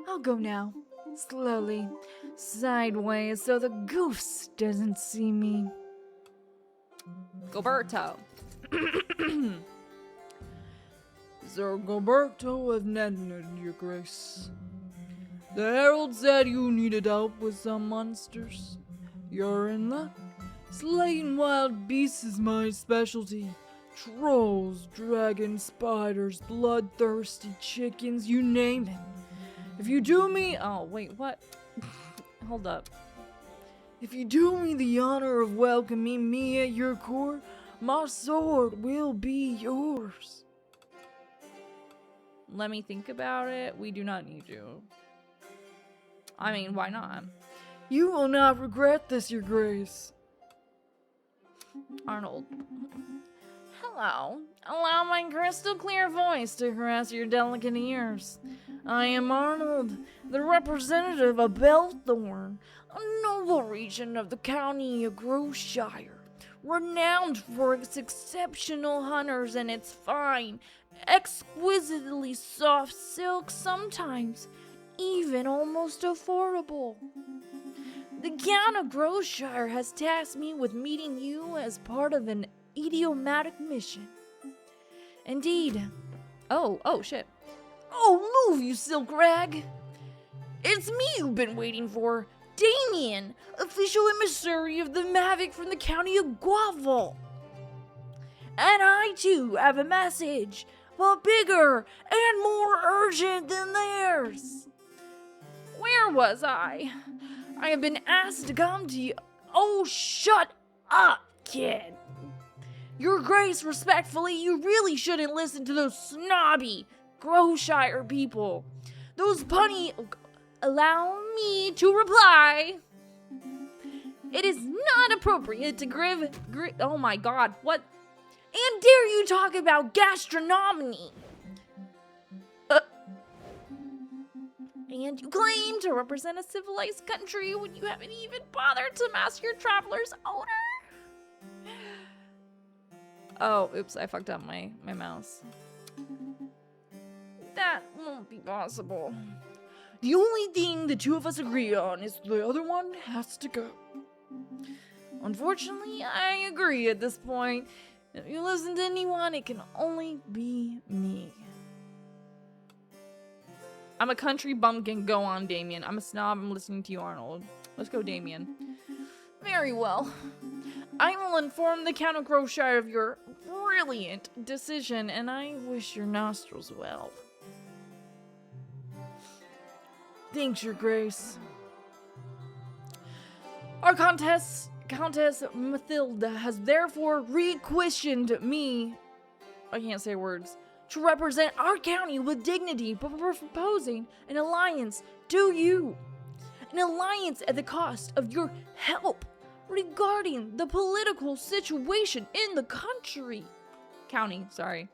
I'll go now. Slowly. Sideways so the goose doesn't see me. Gilberto. Sir Gilberto of Nedned, Your Grace. The herald said you needed help with some monsters. You're in luck. Slaying wild beasts is my specialty. Trolls, dragons, spiders, bloodthirsty chickens, you name it. If you do me... Oh, wait, what? Hold up. If you do me the honor of welcoming me at your court, my sword will be yours. Let me think about it. We do not need you. I mean, why not? You will not regret this, Your Grace. Arnold. Hello. Allow my crystal clear voice to caress your delicate ears. I am Arnold, the representative of Belthorn, a noble region of the county of Groshire, renowned for its exceptional hunters and its fine, exquisitely soft silk, sometimes even almost affordable. The Count of Groshire has tasked me with meeting you as part of an idiomatic mission. Indeed. Oh, shit. Oh, move, you silk rag! It's me you've been waiting for, Damien, official emissary of the Mavic from the county of Guaval. And I too have a message, but bigger and more urgent than theirs. Where was I? I have been asked to come to you. Oh, shut up, kid. Your Grace, respectfully, you really shouldn't listen to those snobby Groshire people. Those punny... Allow me to reply. It is not appropriate to oh my god, what? And dare you talk about gastronomy? And you claim to represent a civilized country when you haven't even bothered to mask your traveler's odor? Oh, oops, I fucked up my mouse. That won't be possible. The only thing the two of us agree on is the other one has to go. Unfortunately, I agree at this point. If you listen to anyone, it can only be me. I'm a country bumpkin. Go on, Damien. I'm a snob. I'm listening to you, Arnold. Let's go, Damien. Very well. I will inform the Count of Groshire of your brilliant decision, and I wish your nostrils well. Thanks, Your Grace. Our Countess Mathilda has therefore requisitioned me, I can't say words, to represent our county with dignity, but we're proposing an alliance to you. An alliance at the cost of your help regarding the political situation in the country. County, sorry.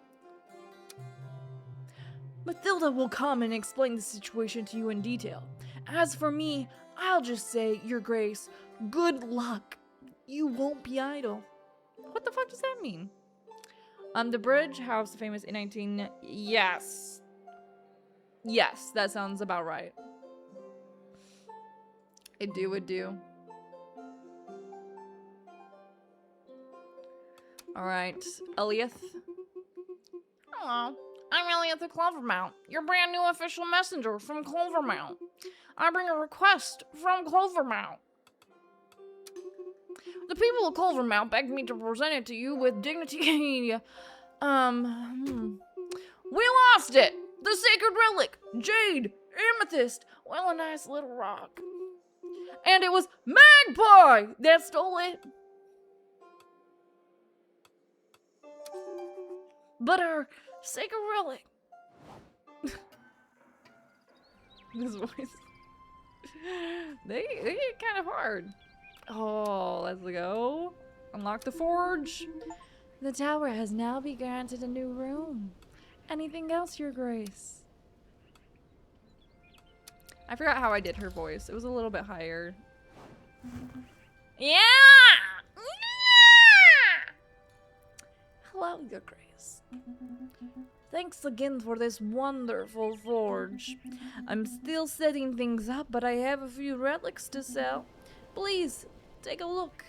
Mathilda will come and explain the situation to you in detail. As for me, I'll just say, Your Grace, good luck. You won't be idle. What the fuck does that mean? The bridge house famous in 19... Yes. Yes, that sounds about right. It do. Alright, Eliath. Hello, I'm Elliot the Clovermount, your brand new official messenger from Clovermount. I bring a request from Clovermount. The people of Clovermount begged me to present it to you with dignity. We lost it! The sacred relic! Jade! Amethyst! Well, a nice little rock. And it was Magpie that stole it! but our sacred relic. This voice. They get kind of hard. Oh, let's go. Unlock the forge. The tower has now been granted a new room. Anything else, Your Grace? I forgot how I did her voice. It was a little bit higher. Yeah! Hello, Your Grace. Thanks again for this wonderful forge. I'm still setting things up, but I have a few relics to sell. Please, take a look.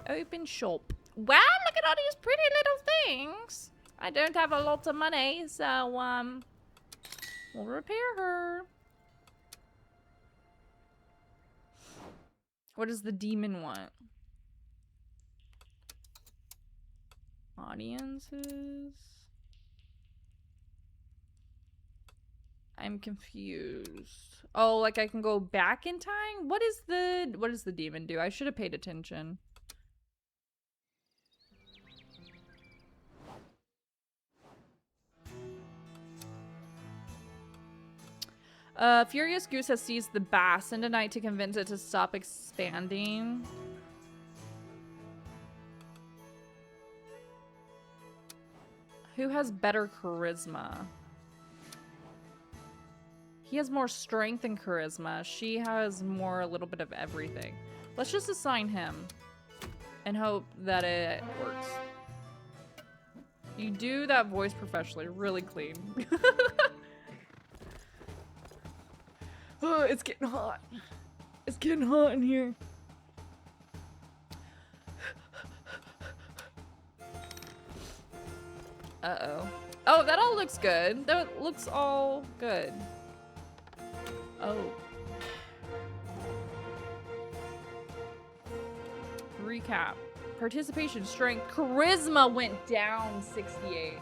Open shop. Wow, look at all these pretty little things. I don't have a lot of money, so, we'll repair her. What does the demon want? Audiences? I'm confused. Oh, like I can go back in time? What does the demon do? I should have paid attention. Furious Goose has seized the bass in tonight to convince it to stop expanding. Who has better charisma? He has more strength and charisma. She has more, a little bit of everything. Let's just assign him and hope that it works. You do that voice professionally, really clean. Oh, it's getting hot. It's getting hot in here. Uh-oh. Oh, that all looks good. That looks all good. Oh. Recap. Participation, strength, charisma went down 68.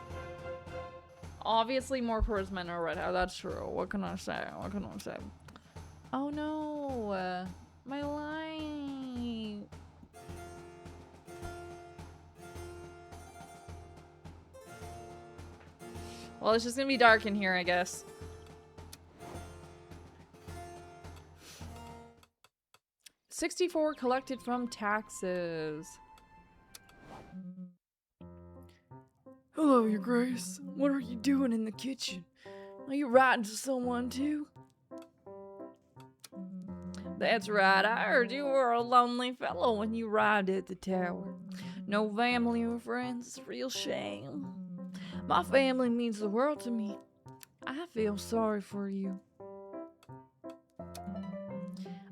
Obviously more charisma in a red hat. That's true. What can I say? What can I say? Oh no. My light. Well, it's just gonna be dark in here, I guess. $64 collected from taxes. Hello, Your Grace. What are you doing in the kitchen? Are you writing to someone too? That's right. I heard you were a lonely fellow when you arrived at the tower. No family or friends. It's a real shame. My family means the world to me. I feel sorry for you.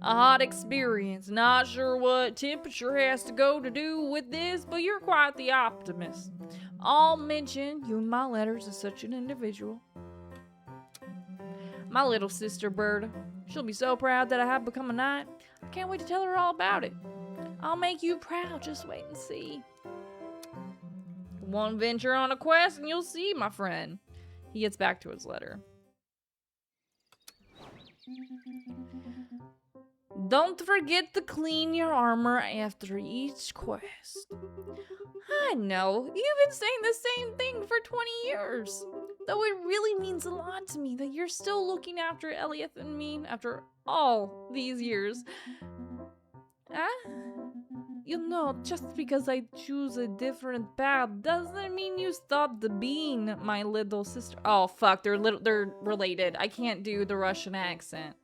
A hot experience. Not sure what temperature has to go to do with this, but you're quite the optimist. I'll mention you in my letters as such an individual. My little sister Berta. She'll be so proud that I have become a knight. I can't wait to tell her all about it. I'll make you proud. Just wait and see. One venture on a quest and you'll see, my friend. He gets back to his letter. Don't forget to clean your armor after each quest. I know, you've been saying the same thing for 20 years. Though it really means a lot to me that you're still looking after Elliot and me after all these years. Huh? You know, just because I choose a different path doesn't mean you stop being my little sister. Oh fuck, they're related. I can't do the Russian accent.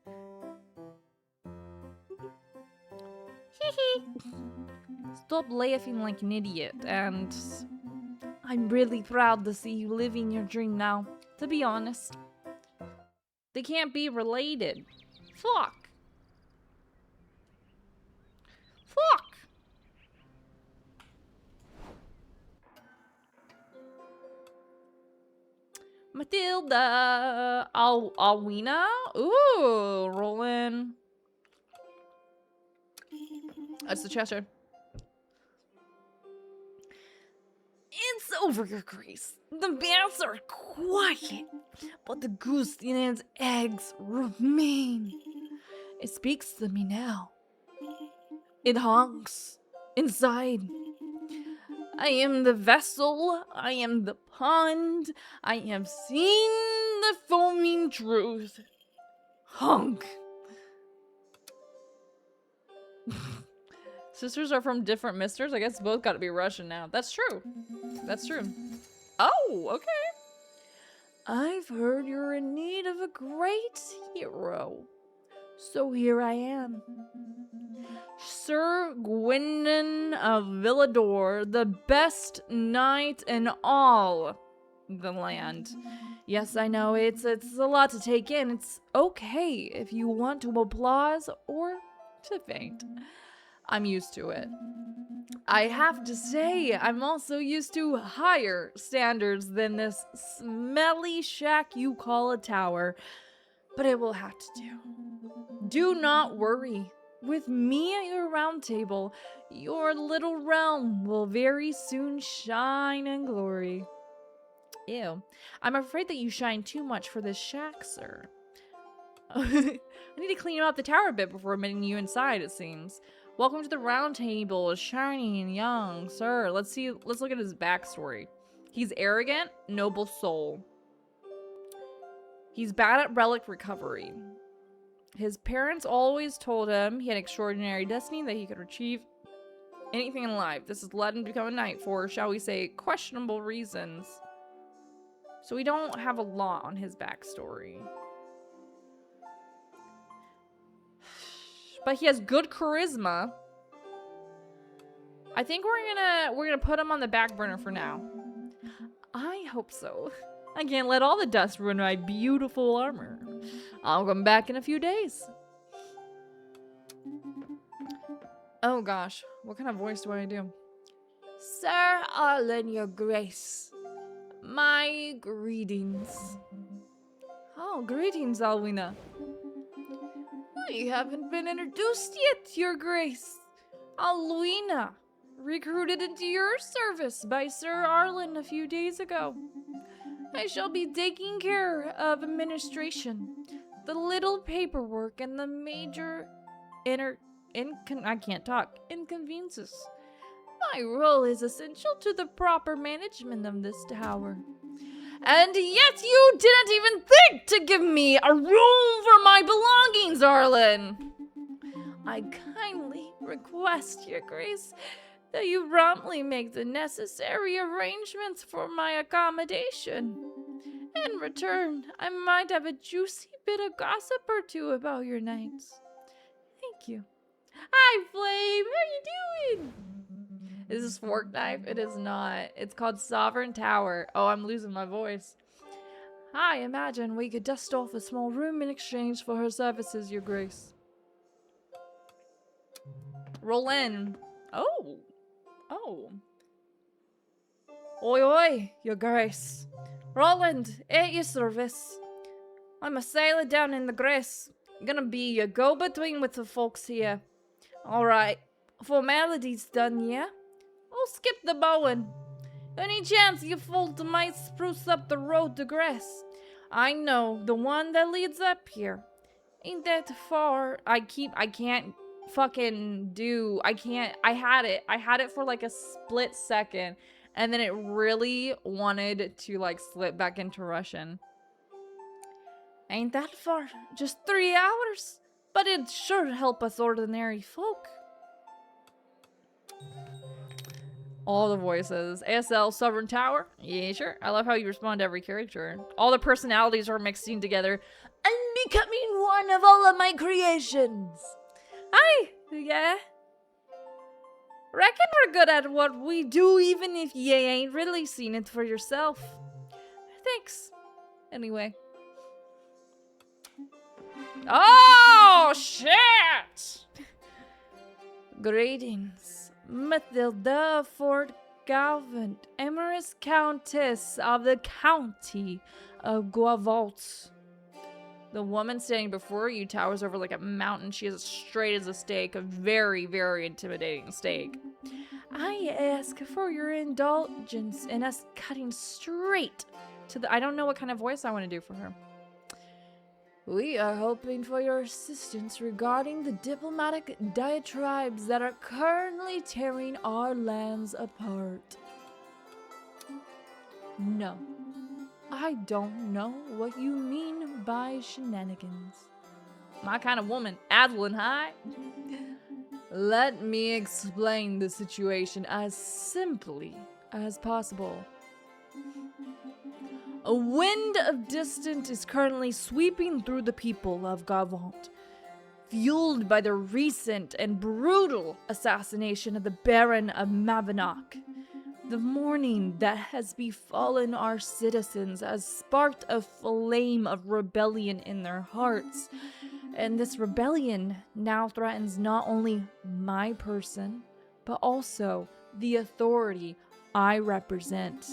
Stop laughing like an idiot, and I'm really proud to see you living your dream now, to be honest. They can't be related. Fuck. Fuck. Matilda. Alwina? Ooh, rolling. That's the Cheshire. It's over, Your Grace. The bats are quiet, but the goose and its eggs remain. It speaks to me now. It honks inside. I am the vessel. I am the pond. I have seen the foaming truth. Hunk. Sisters are from different misters? I guess both gotta be Russian now. That's true. That's true. Oh, okay. I've heard you're in need of a great hero. So here I am. Sir Gwendon of Villador, the best knight in all the land. Yes, I know, it's a lot to take in. It's okay if you want to applause or to faint. I'm used to it. I have to say, I'm also used to higher standards than this smelly shack you call a tower, but it will have to do. Do not worry. With me at your round table, your little realm will very soon shine in glory. Ew. I'm afraid that you shine too much for this shack, sir. I need to clean out the tower a bit before admitting you inside, it seems. Welcome to the round table, shiny and young, sir. Let's look at his backstory. He's arrogant, noble soul. He's bad at relic recovery. His parents always told him he had extraordinary destiny, that he could achieve anything in life. This has led him to become a knight for, shall we say, questionable reasons. So we don't have a lot on his backstory. But he has good charisma. I think we're gonna put him on the back burner for now. I hope so. I can't let all the dust ruin my beautiful armor. I'll come back in a few days. Oh gosh, what kind of voice do I do? Sir Arlen, your grace. My greetings. Oh, greetings, Alwina. We haven't been introduced yet, your grace. Alwina, recruited into your service by Sir Arlen a few days ago. I shall be taking care of administration, the little paperwork, and the major inconveniences. My role is essential to the proper management of this tower. And yet you didn't even think to give me a room for my belongings, Arlen. I kindly request, your grace, that you promptly make the necessary arrangements for my accommodation. In return, I might have a juicy bit of gossip or two about your nights. Thank you. Hi, Flame. How you doing? Is this fork knife? It is not. It's called Sovereign Tower. Oh, I'm losing my voice. I imagine we could dust off a small room in exchange for her services, your grace. Roll in. Oh. Oh. Oi, oi, your grace. Roland, at your service. I'm a sailor down in the grace. Gonna be your go-between with the folks here. Alright, formalities done, yeah? I'll skip the bowing. Any chance you folks might spruce up the road to grass? I know, the one that leads up here. Ain't that far? I can't fucking do, I had it for like a split second, and then it really wanted to like slip back into Russian. Ain't that far, just 3 hours, but it sure help us ordinary folk. All the voices. ASL, Sovereign Tower? Yeah, sure. I love how you respond to every character. All the personalities are mixing together. I'm becoming one of all of my creations. Hi, yeah? Reckon we're good at what we do even if ye ain't really seen it for yourself. Thanks. Anyway. Oh, shit! Greetings. Mathilda Fort Galvin, Empress Countess of the County of Guavalt. The woman standing before you towers over like a mountain. She is straight as a stake, a very, very intimidating stake. I ask for your indulgence in us cutting straight to the... I don't know what kind of voice I want to do for her. We are hoping for your assistance regarding the diplomatic diatribes that are currently tearing our lands apart. No, I don't know what you mean by shenanigans. My kind of woman, Adlin High. Let me explain the situation as simply as possible. A wind of dissent is currently sweeping through the people of Gavant, fueled by the recent and brutal assassination of the Baron of Mavinock. The mourning that has befallen our citizens has sparked a flame of rebellion in their hearts, and this rebellion now threatens not only my person, but also the authority I represent.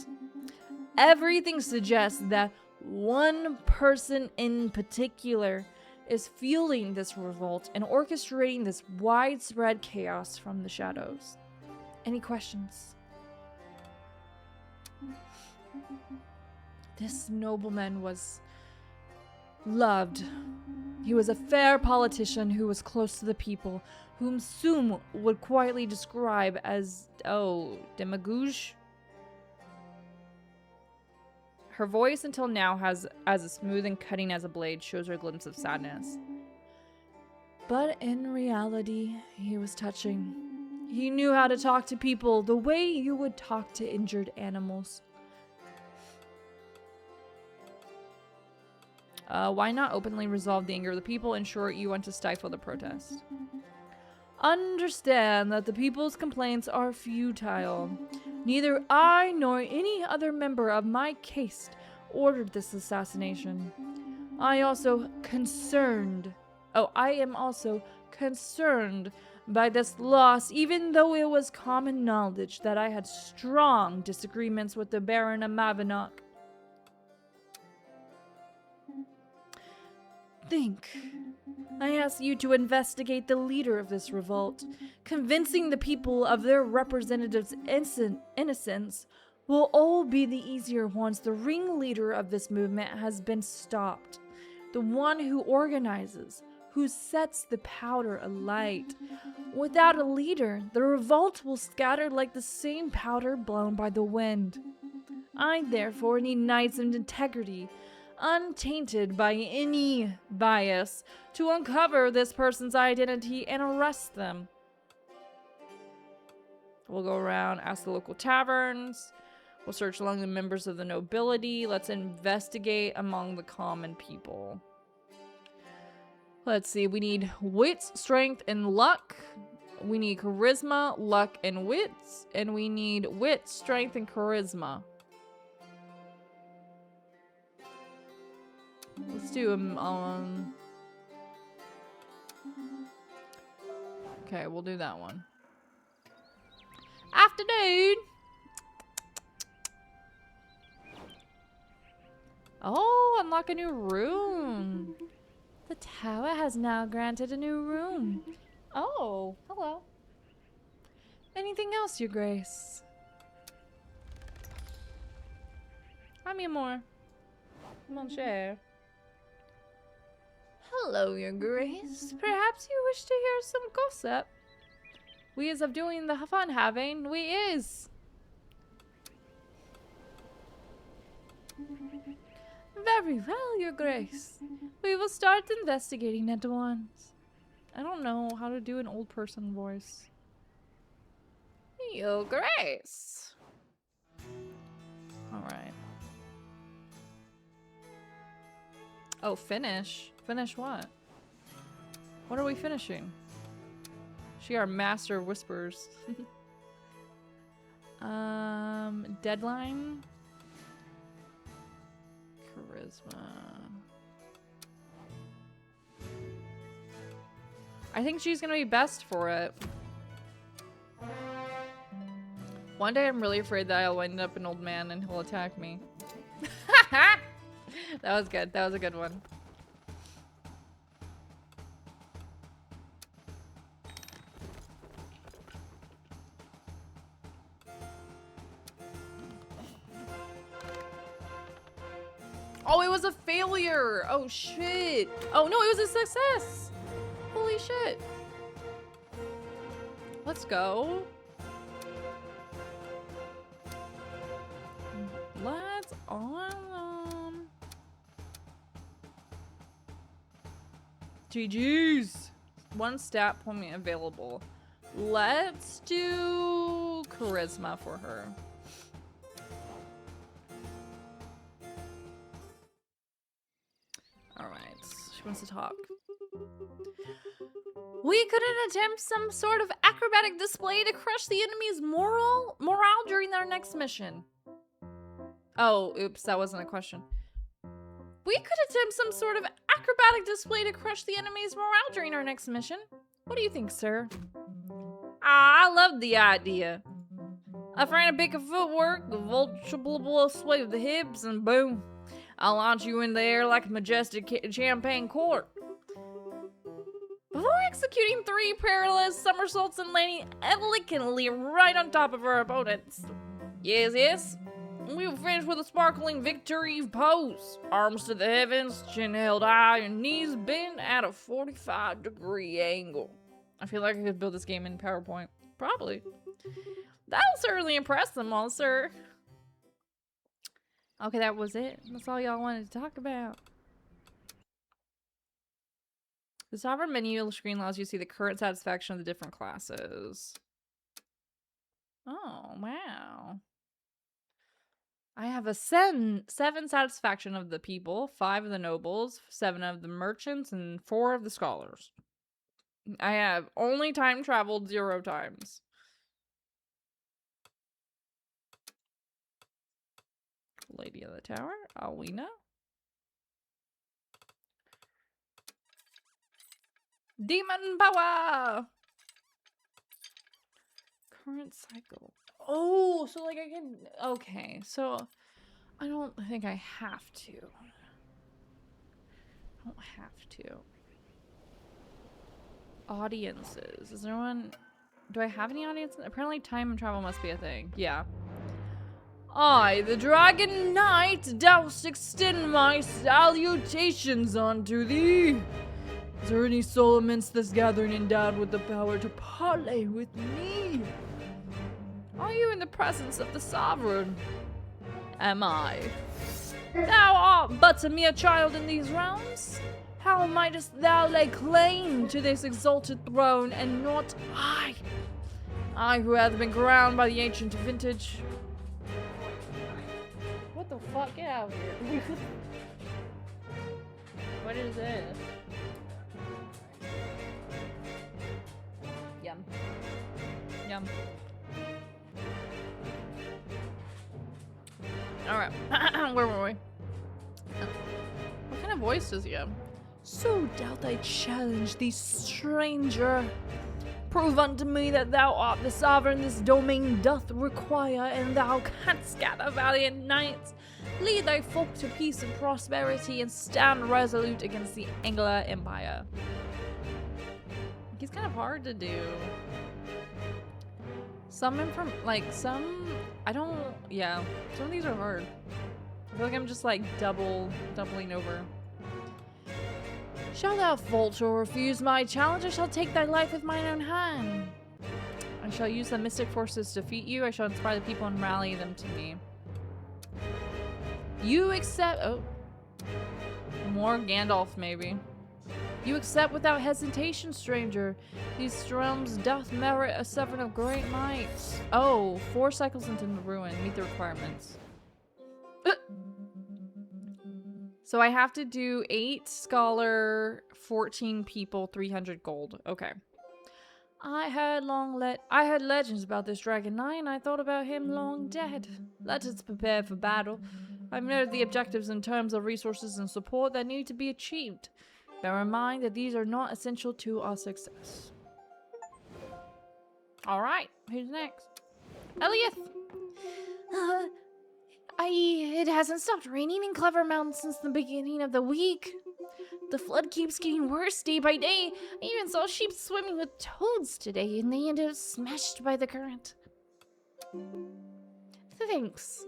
Everything suggests that one person in particular is fueling this revolt and orchestrating this widespread chaos from the shadows. Any questions? This nobleman was loved. He was a fair politician who was close to the people, whom Sum would quietly describe as, demagogue. Her voice until now has as smooth and cutting as a blade shows her a glimpse of sadness. But in reality, he was touching. He knew how to talk to people the way you would talk to injured animals. Why not openly resolve the anger of the people? In short, you want to stifle the protest. Understand that the people's complaints are futile. Neither I nor any other member of my caste ordered this assassination. I am also concerned by this loss, even though it was common knowledge that I had strong disagreements with the Baron of Mavinock. I ask you to investigate the leader of this revolt. Convincing the people of their representatives' innocence will all be the easier once the ringleader of this movement has been stopped. The one who organizes, who sets the powder alight. Without a leader, the revolt will scatter like the same powder blown by the wind. I therefore need knights of integrity, untainted by any bias, to uncover this person's identity and arrest them. We'll go around, ask the local taverns. We'll search among the members of the nobility. Let's investigate among the common people. Let's see, we need wits, strength, and luck. We need charisma, luck, and wits. And we need wit, strength, and charisma. Let's do okay, we'll do that one. Afternoon. Oh, unlock a new room. The tower has now granted a new room. Oh, hello. Anything else, Your Grace? I'm your more. Mon cher. Hello, Your Grace. Perhaps you wish to hear some gossip? We is of doing the fun having. We is. Very well, Your Grace. We will start investigating at once. I don't know how to do an old person voice. Your Grace. Alright. Oh, finish? Finish what? What are we finishing? She our master of whispers. Deadline? Charisma. I think she's gonna be best for it. One day I'm really afraid that I'll end up an old man and he'll attack me. That was good. That was a good one. Oh, it was a failure. Oh, shit. Oh, no, it was a success. Holy shit. Let's go. Let's GG's. 1 stat point available. Let's do charisma for her. Alright, she wants to talk. We couldn't attempt some sort of acrobatic display to crush the enemy's morale during our next mission. Oh, oops, that wasn't a question. We could attempt some sort of acrobatic display to crush the enemy's morale during our next mission. What do you think, sir? Ah, I love the idea. A frantic bit of footwork, a vulnerable sway of the hips, and boom. I'll launch you in the air like a majestic champagne cork. Before executing 3 perilous somersaults and landing elegantly right on top of our opponents. Yes. We will finish with a sparkling victory pose. Arms to the heavens, chin held high, and knees bent at a 45-degree angle. I feel like I could build this game in PowerPoint. Probably. That'll certainly impress them all, sir. Okay, that was it. That's all y'all wanted to talk about. The Sovereign menu screen allows you to see the current satisfaction of the different classes. Oh, wow. I have a 7 satisfaction of the people, 5 of the nobles, 7 of the merchants, and 4 of the scholars. I have only time traveled 0 times. Lady of the Tower, Alwina. Demon power! Current cycle. Oh, so like I can... Okay, so I don't think I have to. I don't have to. Audiences. Is there one... Do I have any audiences? Apparently time and travel must be a thing. Yeah. I, the Dragon Knight, dost extend my salutations unto thee. Is there any soul amidst this gathering endowed with the power to parley with me? Are you in the presence of the Sovereign? Am I? Thou art but a mere child in these realms. How mightest thou lay claim to this exalted throne and not I? I who have been crowned by the ancient vintage. What the fuck? Get out of here. What is this? Yum. Yum. Alright. Where were we? What kind of voice does he have? So doubt I challenge thee, stranger. Prove unto me that thou art the sovereign this domain doth require, and thou canst gather valiant knights, lead thy folk to peace and prosperity, and stand resolute against the Angler Empire. He's kind of hard to do. Some of these are hard. I feel like I'm just like doubling over. Shall thou falter or refuse my challenge? I shall take thy life with mine own hand. I shall use the mystic forces to defeat you. I shall inspire the people and rally them to me. You accept... Oh. More Gandalf, maybe. You accept without hesitation, stranger. These realms doth merit a sovereign of great might. Oh, 4 cycles into the ruin. Meet the requirements. So I have to do 8 scholar, 14 people, 300 gold. Okay. I heard legends about this Dragon Knight, and I thought about him long dead. Let us prepare for battle. I've noted the objectives in terms of resources and support that need to be achieved. Bear in mind that these are not essential to our success. Alright, who's next? Elias! It hasn't stopped raining in Clover Mountain since the beginning of the week. The flood keeps getting worse day by day. I even saw sheep swimming with toads today, and they ended up smashed by the current. Thanks.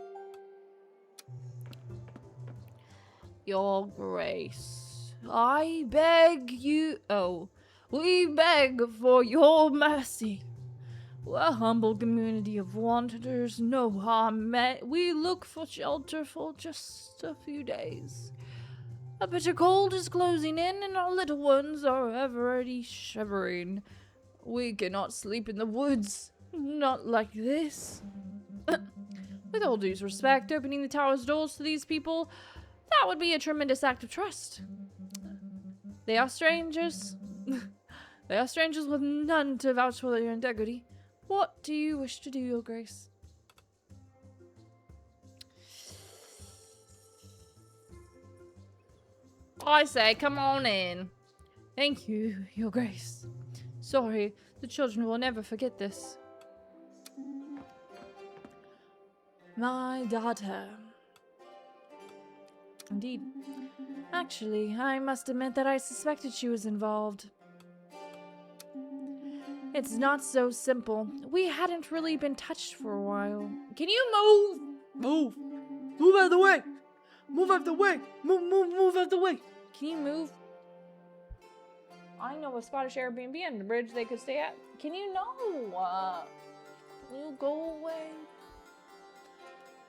Your Grace, I beg you... Oh, we beg for your mercy. We're a humble community of wanderers, no harm meant. We look for shelter for just a few days. A bitter cold is closing in, and our little ones are already shivering. We cannot sleep in the woods. Not like this. With all due respect, opening the tower's doors to these people, that would be a tremendous act of trust. They are strangers. They are strangers with none to vouch for their integrity. What do you wish to do, Your Grace? I say, come on in. Thank you, Your Grace. Sorry, the children will never forget this. My daughter. Indeed. Actually, I must admit that I suspected she was involved. It's not so simple. We hadn't really been touched for a while. Can you move? Move! Move out of the way! Move out of the way! Move out of the way! Can you move? I know a Scottish Airbnb on the bridge they could stay at. Can you know? You go away.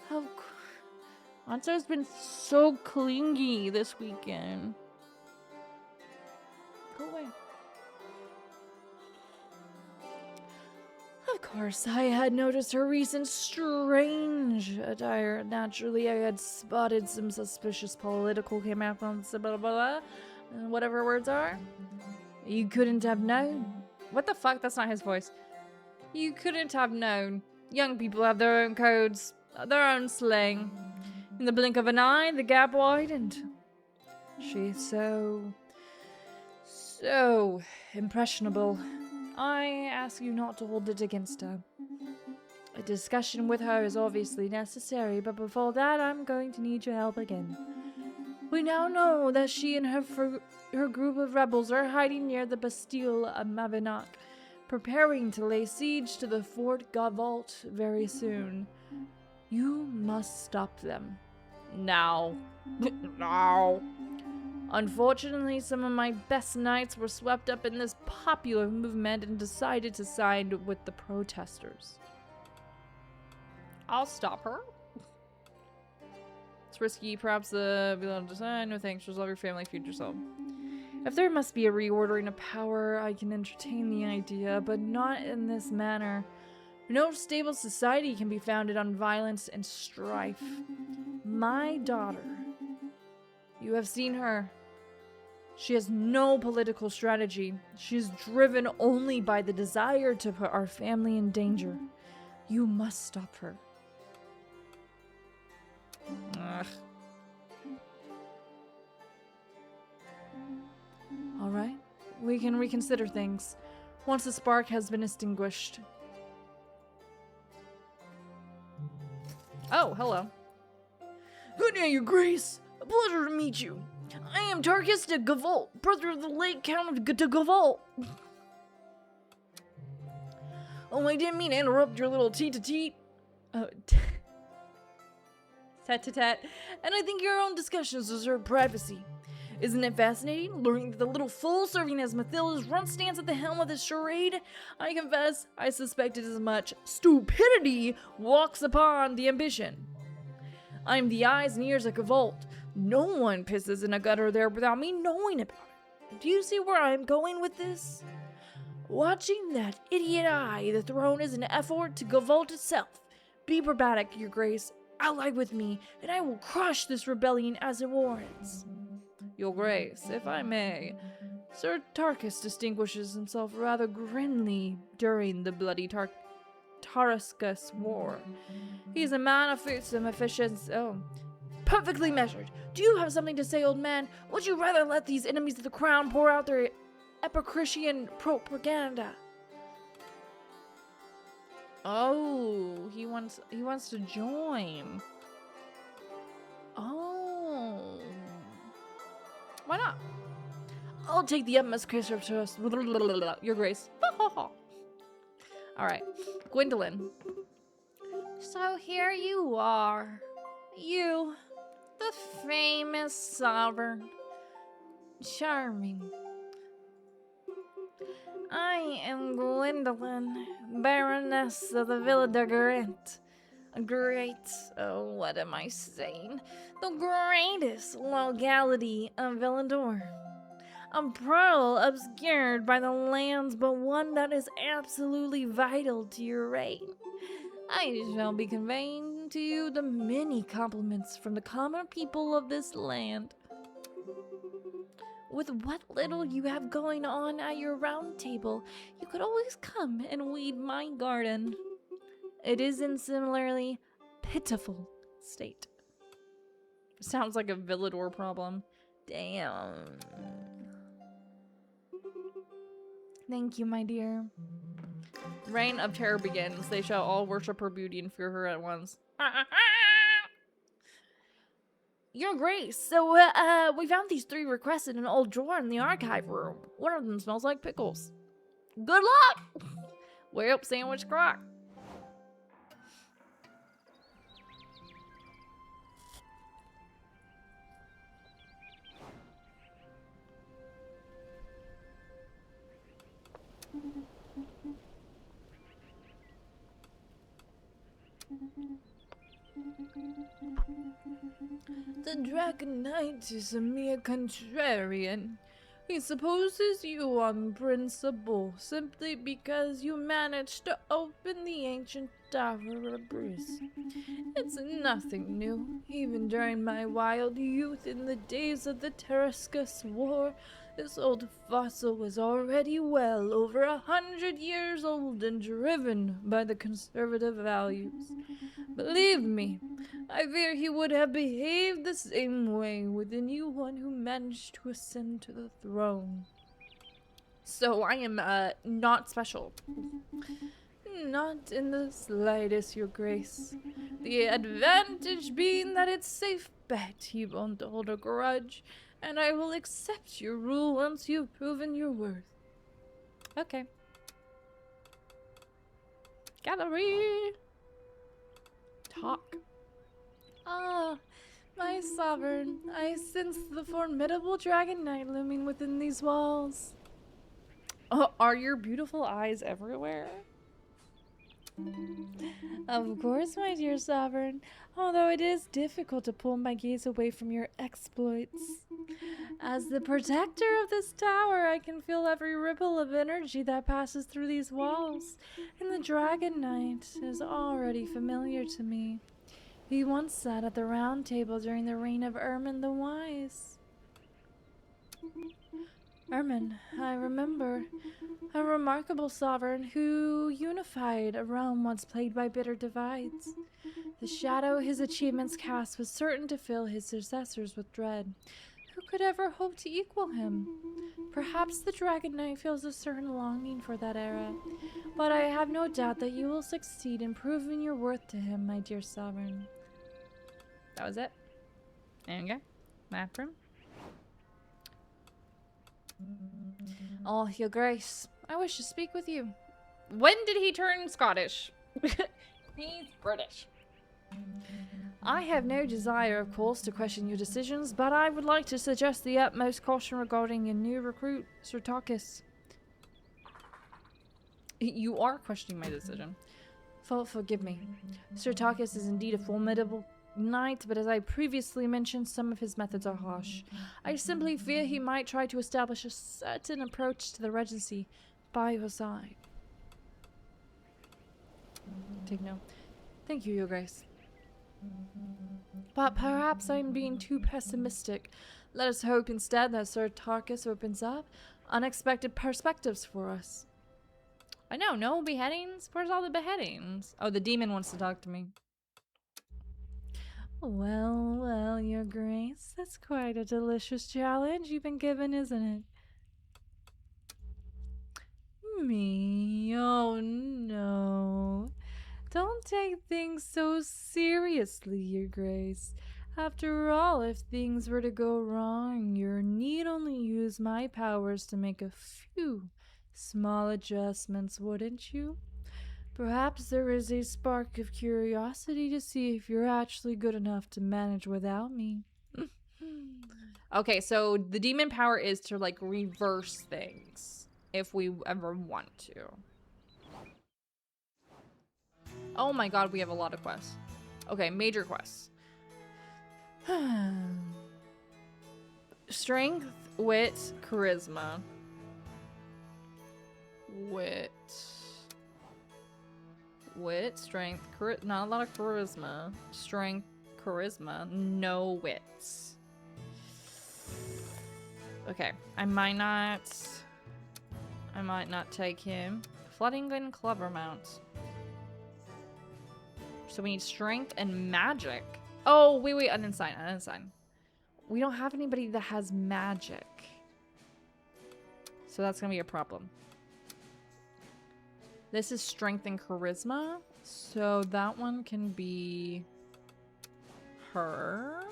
How... Anto's been so clingy this weekend. Go away. Of course, I had noticed her recent strange attire. Naturally, I had spotted some suspicious political connections, blah blah blah, whatever words are. You couldn't have known. What the fuck? That's not his voice. You couldn't have known. Young people have their own codes, their own slang. In the blink of an eye, the gap widened. She's so impressionable. I ask you not to hold it against her. A discussion with her is obviously necessary, but before that, I'm going to need your help again. We now know that she and her group of rebels are hiding near the Bastille of Mavinac, preparing to lay siege to the Fort Gavalt very soon. You must stop them. Now. Now. Unfortunately, some of my best knights were swept up in this popular movement and decided to side with the protesters. I'll stop her. It's risky, perhaps the beloved design. No thanks, just love your family, feed yourself. If there must be a reordering of power, I can entertain the idea, but not in this manner. No stable society can be founded on violence and strife. My daughter, you have seen her. She has no political strategy. She is driven only by the desire to put our family in danger. You must stop her. Ugh. All right, we can reconsider things once the spark has been extinguished. Oh, hello. Good day, Your Grace. A pleasure to meet you. I am Tarkus de Gavalt, brother of the late Count of de Gavalt. Oh, I didn't mean to interrupt your little teat-to-teat. Tet-to-tet. And I think your own discussions deserve privacy. Isn't it fascinating learning that the little fool serving as Mathilda's run stands at the helm of this charade? I confess, I suspected as much. Stupidity walks upon the ambition. I'm the eyes and ears of Gavalt. No one pisses in a gutter there without me knowing about it. Do you see where I'm going with this? Watching that idiot eye the throne is an effort to Gavalt itself. Be pragmatic, Your Grace. Ally with me, and I will crush this rebellion as it warrants. Your Grace, if I may, Sir Tarkus distinguishes himself rather grimly during the bloody Tarascus War. He's a man of fearsome efficiency. Oh, perfectly measured. Do you have something to say, old man? Would you rather let these enemies of the crown pour out their Epicritian propaganda? Oh, he wants to join. Oh. Why not? I'll take the utmost care of trust. Your Grace. Alright. Gwendolyn. So here you are. You, the famous sovereign. Charming. I am Gwendolyn, Baroness of the Villa de Garant. Great, oh, what am I saying? The greatest locality of Villador. A pearl obscured by the lands, but one that is absolutely vital to your reign. I shall be conveying to you the many compliments from the common people of this land. With what little you have going on at your round table, you could always come and weed my garden. It is in similarly pitiful state. Sounds like a Villador problem. Damn. Thank you, my dear. Reign of terror begins. They shall all worship her beauty and fear her at once. Your Grace, so, we found these 3 requests in an old drawer in the archive room. One of them smells like pickles. Good luck! Well, sandwich crock. The Dragon Knight is a mere contrarian. He supposes you on principle, simply because you managed to open the ancient Towerer's. It's nothing new. Even during my wild youth in the days of the Terrascus War, this old fossil was already well over 100 years old and driven by the conservative values. Believe me, I fear he would have behaved the same way with anyone who managed to ascend to the throne. So I am, not special. Not in the slightest, Your Grace. The advantage being that it's safe bet he won't hold a grudge, and I will accept your rule once you've proven your worth. Okay. Gallery. Talk. Ah, my sovereign, I sense the formidable Dragon Knight looming within these walls. Oh, are your beautiful eyes everywhere? Of course, my dear sovereign, although it is difficult to pull my gaze away from your exploits. As the protector of this tower, I can feel every ripple of energy that passes through these walls, and the Dragon Knight is already familiar to me. He once sat at the round table during the reign of Ermin the Wise. Ermin, I remember, a remarkable sovereign who unified a realm once plagued by bitter divides. The shadow his achievements cast was certain to fill his successors with dread. Who could ever hope to equal him? Perhaps the Dragon Knight feels a certain longing for that era, but I have no doubt that you will succeed in proving your worth to him, my dear sovereign. That was it. Okay. Bathroom. Oh, Your Grace, I wish to speak with you. When did he turn Scottish? He's British. I have no desire, of course, to question your decisions, but I would like to suggest the utmost caution regarding your new recruit, Sir Tarkus. You are questioning my decision. Forgive me. Sir Tarkus is indeed a formidable knight, but as I previously mentioned, some of his methods are harsh. I simply fear he might try to establish a certain approach to the Regency by your side. Take note. Thank you, Your Grace. But perhaps I'm being too pessimistic. Let us hope instead that Sir Tarkus opens up unexpected perspectives for us. I know, no beheadings? Where's all the beheadings? Oh, the demon wants to talk to me. Well, well, Your Grace, that's quite a delicious challenge you've been given, isn't it? Me? Oh, no. Don't take things so seriously, Your Grace. After all, if things were to go wrong, you need only use my powers to make a few small adjustments, wouldn't you? Perhaps there is a spark of curiosity to see if you're actually good enough to manage without me. Okay, so the demon power is to, like, reverse things if we ever want to. Oh my god, we have a lot of quests. Okay, major quests. Strength, wit, charisma. Wit, strength, not a lot of charisma. Strength, charisma, no wits. Okay, I might not take him. Flooding and clever mount. So we need strength and magic. Oh, wait, unsigned. We don't have anybody that has magic. So that's gonna be a problem. This is strength and charisma. So that one can be her.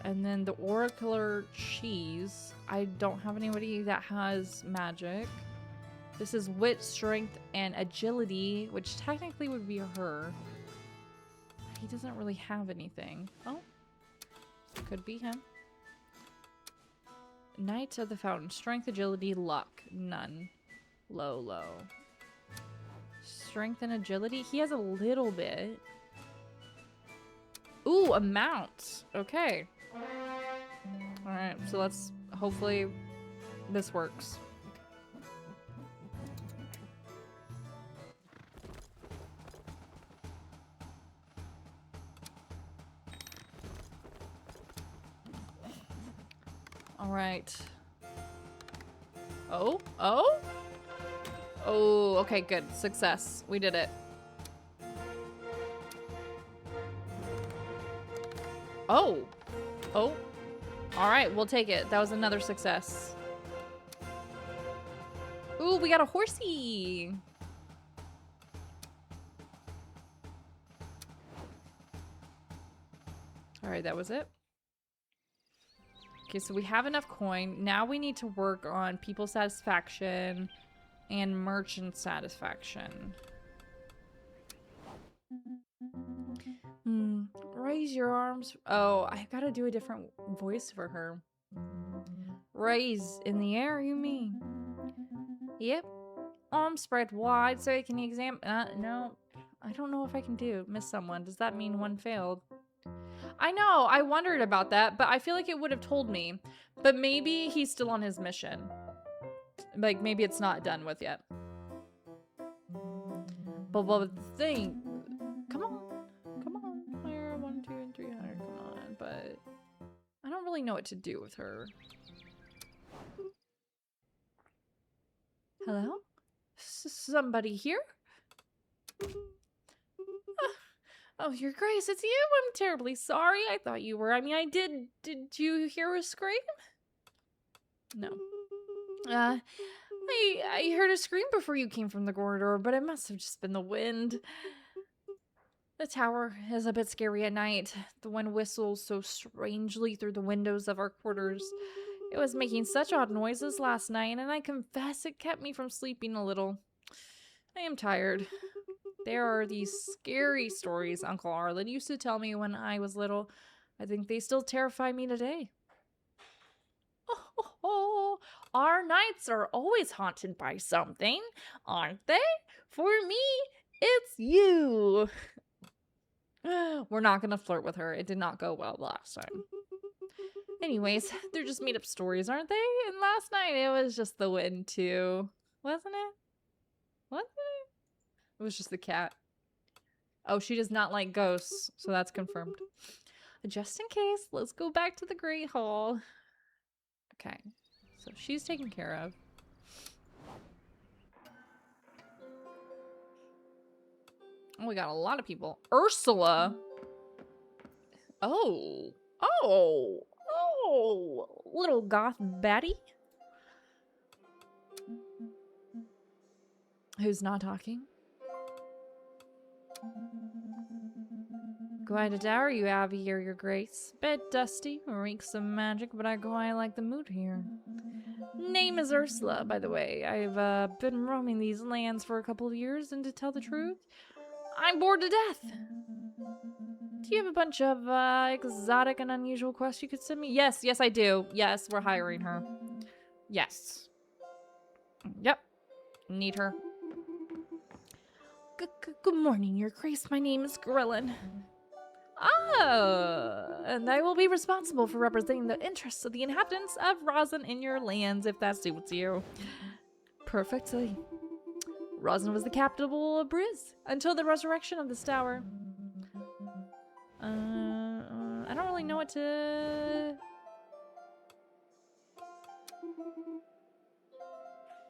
And then the oracular cheese. I don't have anybody that has magic. This is wit, strength, and agility, which technically would be her. He doesn't really have anything. Oh, could be him. Knight of the Fountain. Strength, agility, luck. None. Low. Strength and agility. He has a little bit. Ooh, a mount. Okay. Alright, so let's... Hopefully this works. Alright. Oh, okay, good. Success. We did it. Oh. Alright, we'll take it. That was another success. Ooh, we got a horsey. Alright, that was it. Okay, so we have enough coin. Now we need to work on people satisfaction and merchant satisfaction. Raise your arms. Oh, I gotta do a different voice for her. Raise in the air, you mean? Yep. Arms spread wide so you can examine. No, I don't know if I can miss someone. Does that mean one failed? I know, I wondered about that, but I feel like it would have told me. But maybe he's still on his mission. Like, maybe it's not done with yet. But the thing... Come on. Player 1, 2, and 300, come on. But I don't really know what to do with her. Hello? Somebody here? Oh, Your Grace, it's you. I'm terribly sorry. I thought you were. I mean, I did. Did you hear a scream? No. I heard a scream before you came from the corridor, but it must have just been the wind. The tower is a bit scary at night. The wind whistles so strangely through the windows of our quarters. It was making such odd noises last night, and I confess it kept me from sleeping a little. I am tired. There are these scary stories Uncle Arlen used to tell me when I was little. I think they still terrify me today. Oh, our nights are always haunted by something, aren't they? For me, it's you. We're not gonna flirt with her. It did not go well last time. Anyways, they're just made up stories, aren't they? And last night it was just the wind too. Wasn't it? It was just the cat. Oh, she does not like ghosts, so that's confirmed. Just in case, let's go back to the Great Hall. Okay, so she's taken care of. Oh, we got a lot of people. Ursula! Oh, little goth baddie. Who's not talking? Quite a tower you have here, Your Grace. Bit dusty, reeks of magic, but I quite like the mood here. Name is Ursula, by the way. I've been roaming these lands for a couple of years, and to tell the truth, I'm bored to death. Do you have a bunch of exotic and unusual quests you could send me? Yes, I do. Yes, we're hiring her. Yes. Yep. Need her. Good morning, Your Grace. My name is Grillin. Ah, and I will be responsible for representing the interests of the inhabitants of Rosin in your lands, if that suits you. Perfectly. Rosin was the capital of Briz until the resurrection of this tower. I don't really know what to...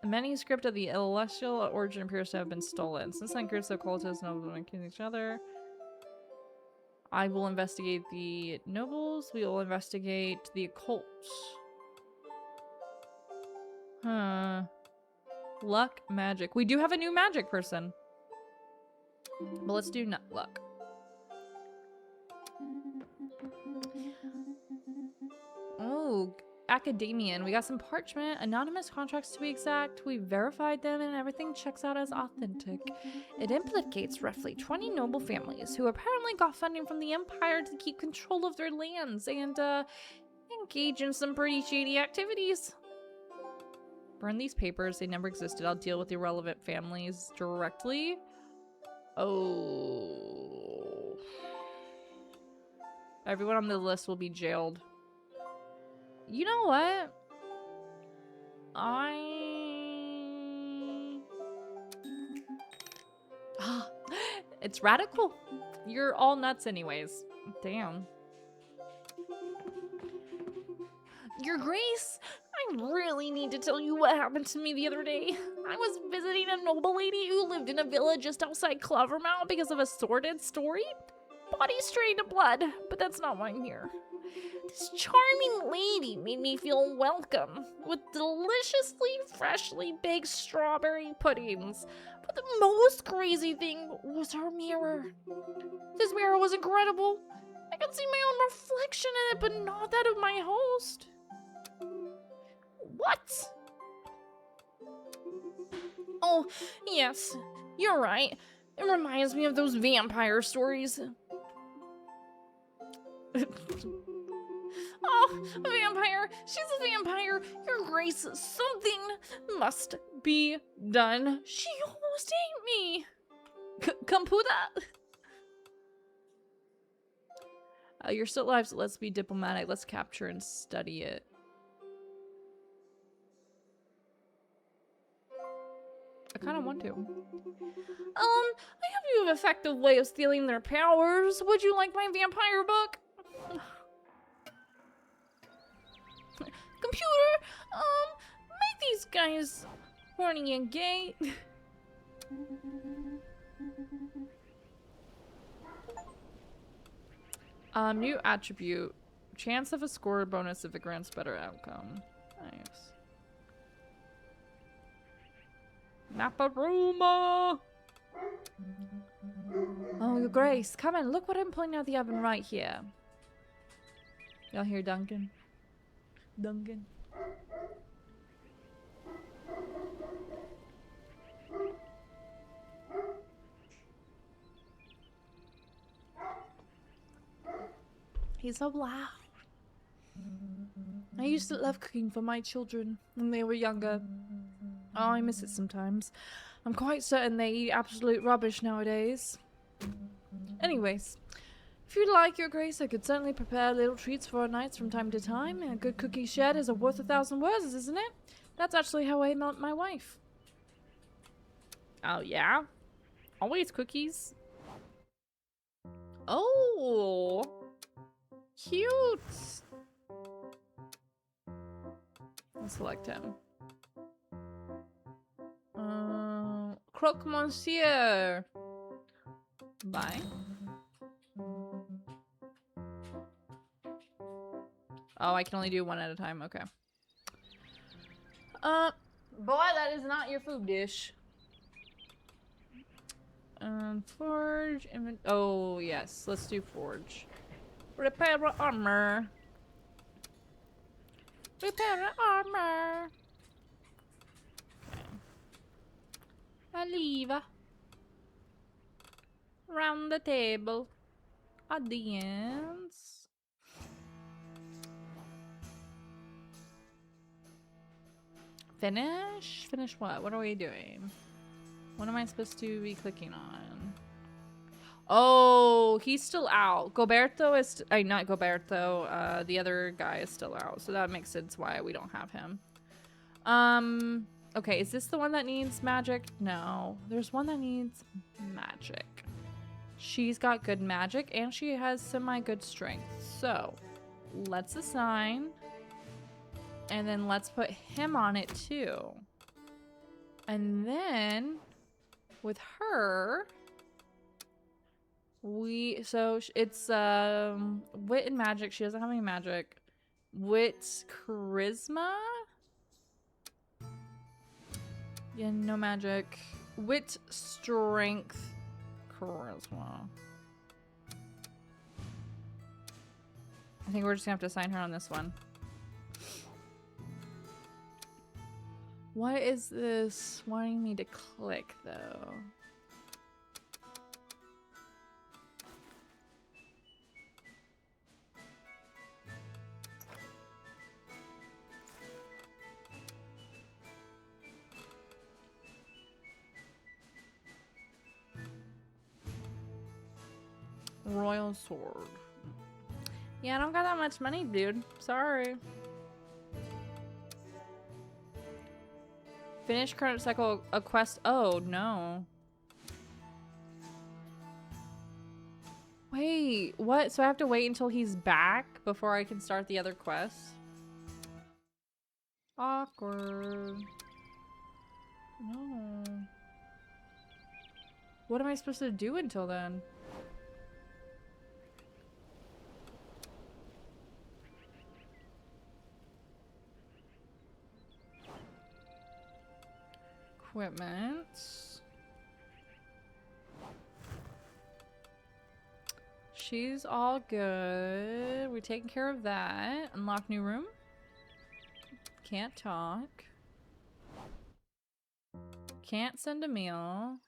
A manuscript of the celestial origin appears to have been stolen. Since then, groups of cultists and nobles killing each other. I will investigate the nobles. We will investigate the occult. Huh. Luck, magic. We do have a new magic person. But let's do luck. Oh, academian. We got some parchment, anonymous contracts to be exact. We verified them and everything checks out as authentic. It implicates roughly 20 noble families who apparently got funding from the Empire to keep control of their lands and engage in some pretty shady activities. Burn these papers. They never existed. I'll deal with the irrelevant families directly. Oh. Everyone on the list will be jailed. You know what? It's radical. You're all nuts anyways. Damn. Your Grace, I really need to tell you what happened to me the other day. I was visiting a noble lady who lived in a villa just outside Clovermount because of a sordid story. Body straight to blood, but that's not why I'm here. This charming lady made me feel welcome with deliciously freshly baked strawberry puddings. But the most crazy thing was her mirror. This mirror was incredible. I could see my own reflection in it, but not that of my host. What? Oh, yes, you're right. It reminds me of those vampire stories. Oh, a vampire! She's a vampire! Your Grace, something must be done. She almost ate me! Computa! You're still alive, so let's be diplomatic. Let's capture and study it. I kind of want to. I have you an effective way of stealing their powers. Would you like my vampire book? Computer, make these guys horny and gay. New attribute. Chance of a score bonus if it grants better outcome. Nice. Naparuma! Oh, Your Grace, come in. Look what I'm pulling out of the oven right here. Y'all hear Duncan? Duncan. He's so loud. I used to love cooking for my children when they were younger. Oh, I miss it sometimes. I'm quite certain they eat absolute rubbish nowadays. Anyways, if you'd like, Your Grace, I could certainly prepare little treats for our nights from time to time. A good cookie shared is worth 1,000 words, isn't it? That's actually how I met my wife. Oh, yeah? Always cookies? Oh! Cute! I'll select him. Croque Monsieur! Bye. Oh, I can only do one at a time. Okay. Boy, that is not your food dish. Forge. Oh, yes. Let's do forge. Repair armor. Repair armor. Okay. Aliva. Round the table. Audience. Finish? Finish what? What are we doing? What am I supposed to be clicking on? Oh, he's still out. Goberto is, not Goberto, the other guy is still out. So that makes sense why we don't have him. Okay, is this the one that needs magic? No, there's one that needs magic. She's got good magic and she has semi-good strength. So let's assign, and then let's put him on it too. And then with her, it's wit and magic. She doesn't have any magic. Wit, charisma. Yeah, no magic. Wit, strength, charisma. I think we're just gonna have to assign her on this one. What is this wanting me to click though? Royal sword. Yeah, I don't got that much money, dude. Sorry. Finish current cycle a quest. Oh, no. Wait, what? So I have to wait until he's back before I can start the other quest? Awkward. No. What am I supposed to do until then? Equipment. She's all good. We're taking care of that. Unlock new room. Can't talk. Can't send a meal.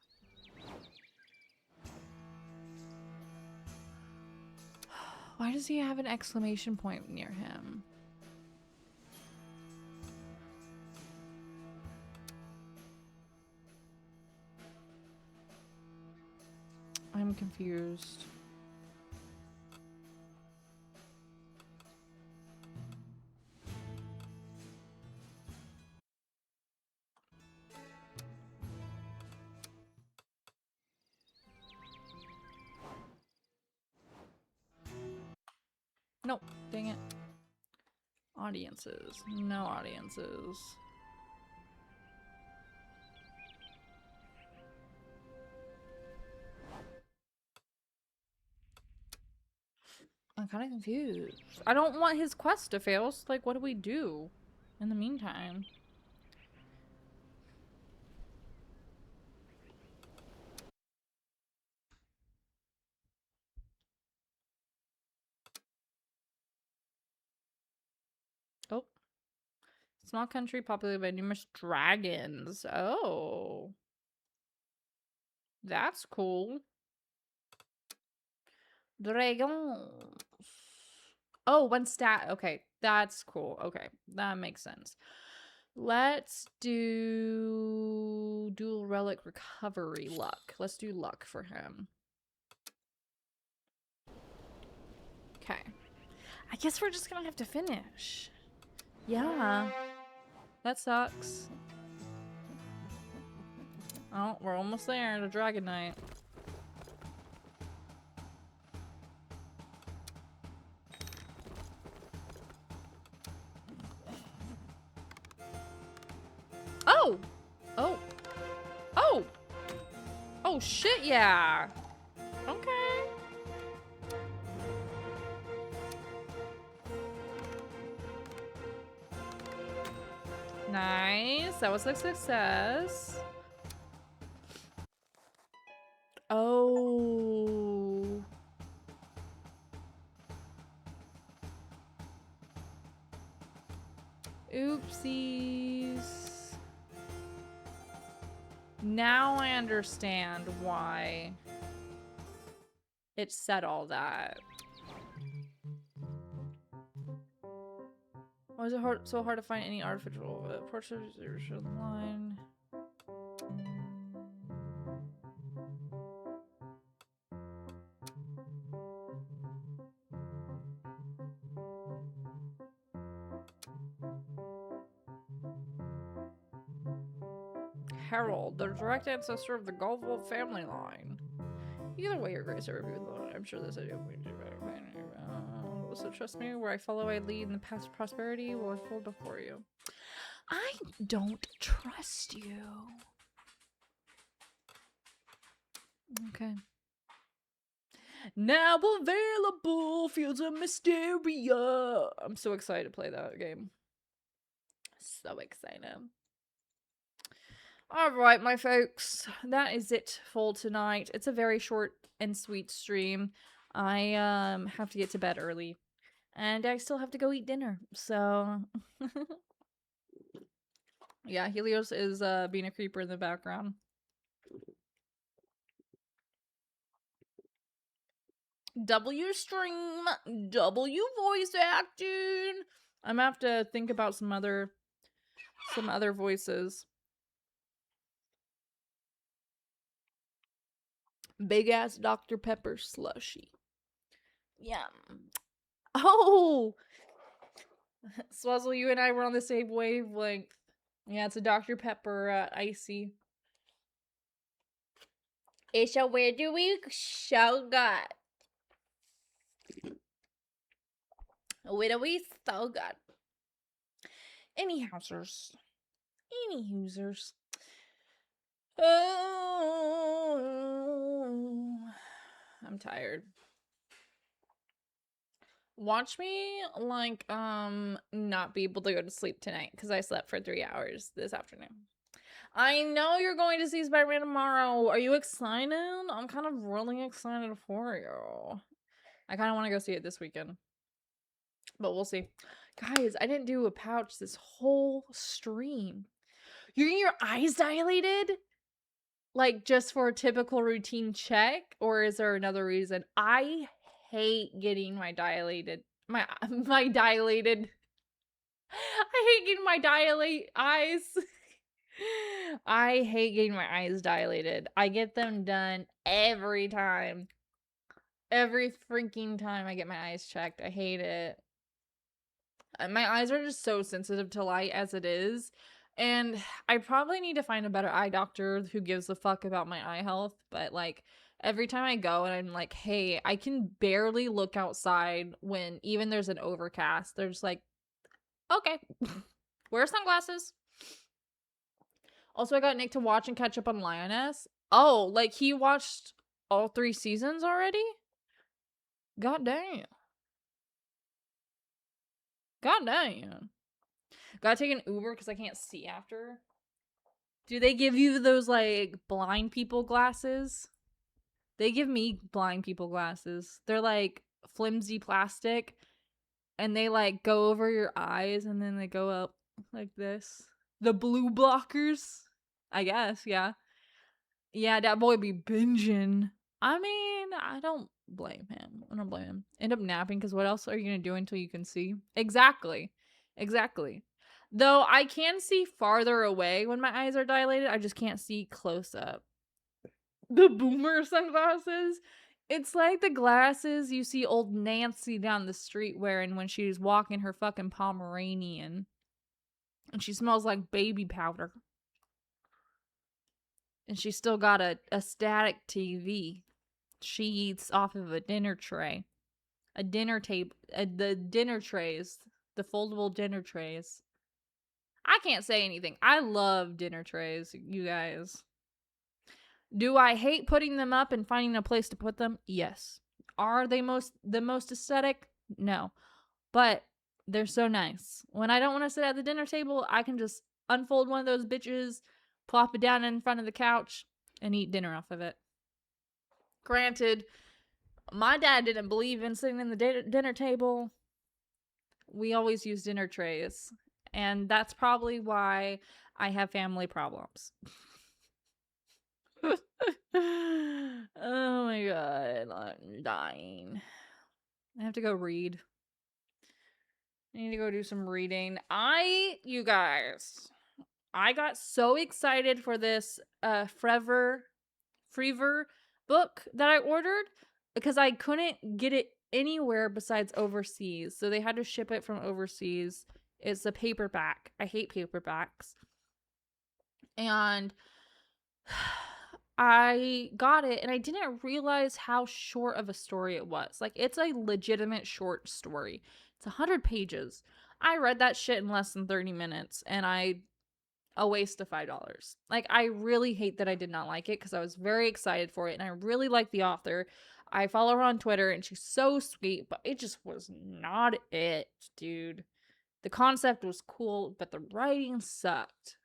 Why does he have an exclamation point near him? I'm confused. Nope, dang it. Audiences. No audiences. I'm kind of confused. I don't want his quest to fail. So, like, what do we do in the meantime? Oh. Small country populated by numerous dragons. Oh. That's cool. Dragons. Oh, one stat. Okay, that's cool. Okay, that makes sense. Let's do dual relic recovery luck. Let's do luck for him. Okay. I guess we're just gonna have to finish. Yeah. That sucks. Oh, we're almost there to Dragon Knight. Oh! Oh! Oh! Oh shit, yeah! Okay. Nice. That was a success. Oh. Oopsies. Now I understand why it said all that. Why is it so hard to find any artificial portraits online? Harold, the direct ancestor of the Gulfville family line. Either way, your grace, I review the Lord. I'm sure this idea will be better. So trust me, where I follow, I lead, and the path to prosperity will unfold before you. I don't trust you. Okay. Now available, Fields of Mysteria. I'm so excited to play that game. So excited. Alright, my folks. That is it for tonight. It's a very short and sweet stream. I have to get to bed early. And I still have to go eat dinner. So yeah, Helios is being a creeper in the background. W stream, W voice acting. I'm gonna have to think about some other voices. Big ass Dr. Pepper slushy. Yeah. Oh, Swazzle, you and I were on the same wavelength. Yeah, it's a Dr. Pepper icy. It's a where do we so good? Where do we so good? Any housers. Any users. Oh, I'm tired. Watch me like not be able to go to sleep tonight because I slept for 3 hours this afternoon. I know you're going to see Spider-Man tomorrow. Are you excited? I'm kind of really excited for you. I kind of want to go see it this weekend. But we'll see. Guys, I didn't do a pouch this whole stream. You're getting your eyes dilated? Like, just for a typical routine check? Or is there another reason? I hate getting my dilated... My dilated... I hate getting my eyes... I hate getting my eyes dilated. I get them done every time. Every freaking time I get my eyes checked. I hate it. My eyes are just so sensitive to light as it is. And I probably need to find a better eye doctor who gives a fuck about my eye health. But like every time I go and I'm like, hey, I can barely look outside when even there's an overcast. They're just like, okay, wear sunglasses. Also, I got Nick to watch and catch up on Lioness. Oh, like he watched all 3 seasons already? God damn. God damn. Gotta take an Uber because I can't see after. Do they give you those, like, blind people glasses? They give me blind people glasses. They're, like, flimsy plastic. And they, like, go over your eyes and then they go up like this. The blue blockers? I guess, yeah. Yeah, that boy be binging. I mean, I don't blame him. I don't blame him. End up napping because what else are you going to do until you can see? Exactly. Exactly. Though I can see farther away when my eyes are dilated. I just can't see close up. The boomer sunglasses. It's like the glasses you see old Nancy down the street wearing when she's walking her fucking Pomeranian. And she smells like baby powder. And she's still got a static TV. She eats off of a dinner tray. A dinner table. The dinner trays. The foldable dinner trays. I can't say anything. I love dinner trays, you guys. Do I hate putting them up and finding a place to put them? Yes. Are they the most aesthetic? No. But they're so nice. When I don't want to sit at the dinner table, I can just unfold one of those bitches, plop it down in front of the couch, and eat dinner off of it. Granted, my dad didn't believe in sitting in the dinner table. We always use dinner trays. And that's probably why I have family problems. Oh my god, I'm dying. I have to go read. I need to go do some reading. You guys, I got so excited for this Frever book that I ordered because I couldn't get it anywhere besides overseas. So they had to ship it from overseas. It's a paperback. I hate paperbacks. And I got it and I didn't realize how short of a story it was. Like, it's a legitimate short story. It's 100 pages. I read that shit in less than 30 minutes and a waste of $5. Like, I really hate that I did not like it because I was very excited for it and I really like the author. I follow her on Twitter and she's so sweet, but it just was not it, dude. The concept was cool, but the writing sucked.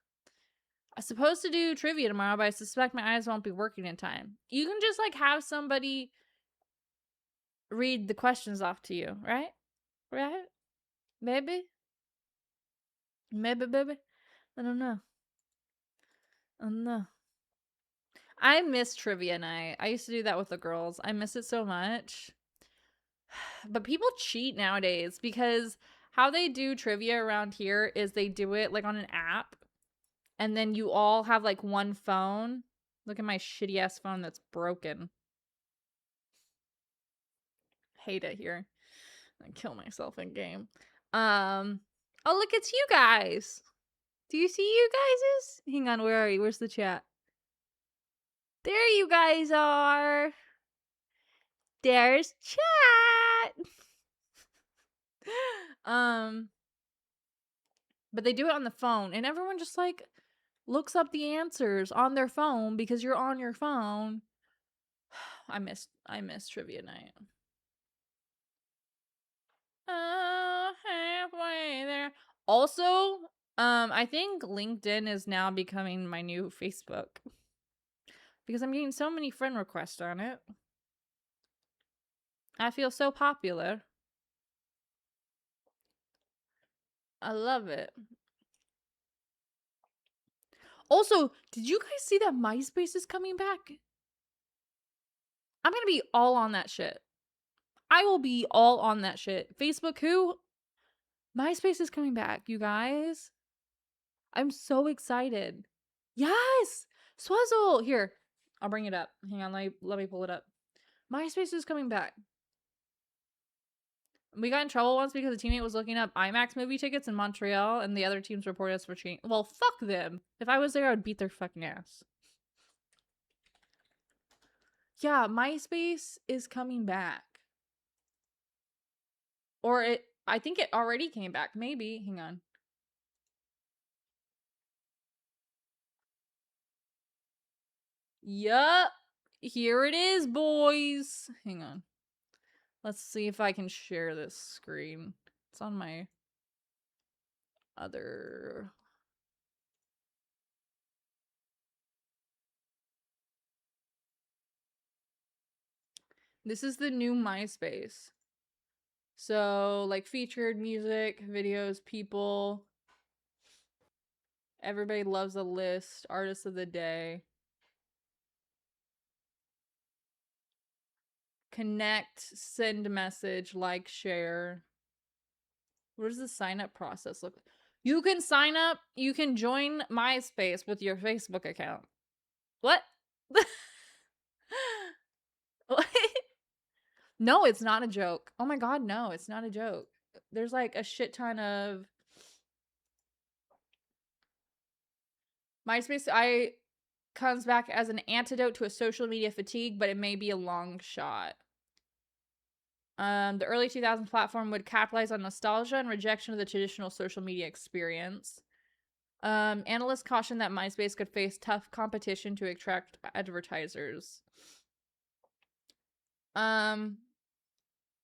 I'm supposed to do trivia tomorrow, but I suspect my eyes won't be working in time. You can just, like, have somebody read the questions off to you, right? Right? Maybe? Maybe, baby? I don't know. I don't know. I miss trivia night. I used to do that with the girls. I miss it so much. But people cheat nowadays because how they do trivia around here is they do it, like, on an app. And then you all have, like, one phone. Look at my shitty ass phone that's broken. Hate it here. I kill myself in game. Oh, look, it's you guys. Do you see you guys? Hang on, where are you? Where's the chat? There you guys are. There's chat. But they do it on the phone and everyone just, like, looks up the answers on their phone because you're on your phone. I miss trivia night. Halfway there. Also, I think LinkedIn is now becoming my new Facebook because I'm getting so many friend requests on it. I feel so popular. I love it. Also, did you guys see that MySpace is coming back? I'm gonna be all on that shit. I will be all on that shit. Facebook who? MySpace is coming back, you guys. I'm so excited. Yes! Swazzle! Here, I'll bring it up. Hang on, let me pull it up. MySpace is coming back. We got in trouble once because a teammate was looking up IMAX movie tickets in Montreal and the other teams reported us for cheating. Well, fuck them. If I was there, I would beat their fucking ass. Yeah, MySpace is coming back. Or I think it already came back. Maybe. Hang on. Yup. Here it is, boys. Hang on. Let's see if I can share this screen. It's on my other... This is the new MySpace. So, like, featured music, videos, people. Everybody loves a list. Artists of the day. Connect, send message, like, share. What does the sign up process look like? You can sign up. You can join MySpace with your Facebook account. What? What? No, it's not a joke. Oh my god, no, it's not a joke. There's, like, a shit ton of MySpace comes back as an antidote to a social media fatigue, but it may be a long shot. The early 2000s platform would capitalize on nostalgia and rejection of the traditional social media experience. Analysts caution that MySpace could face tough competition to attract advertisers.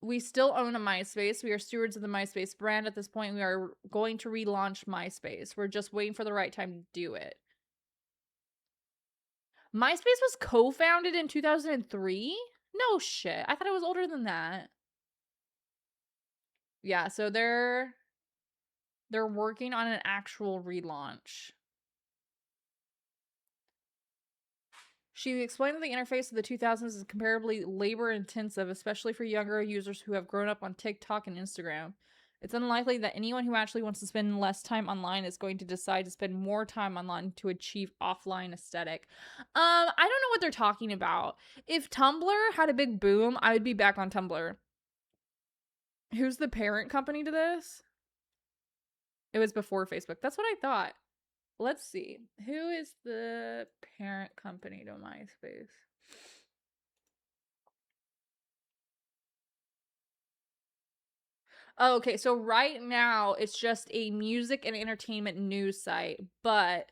We still own a MySpace. We are stewards of the MySpace brand. At this point, we are going to relaunch MySpace. We're just waiting for the right time to do it. MySpace was co-founded in 2003? No shit. I thought it was older than that. Yeah, so they're working on an actual relaunch. She explained that the interface of the 2000s is comparably labor-intensive, especially for younger users who have grown up on TikTok and Instagram. It's unlikely that anyone who actually wants to spend less time online is going to decide to spend more time online to achieve offline aesthetic. I don't know what they're talking about. If Tumblr had a big boom, I would be back on Tumblr. Who's the parent company to this? It was before Facebook. That's what I thought. let's see. Who is the parent company to MySpace? Oh, okay, so right now it's just a music and entertainment news site, but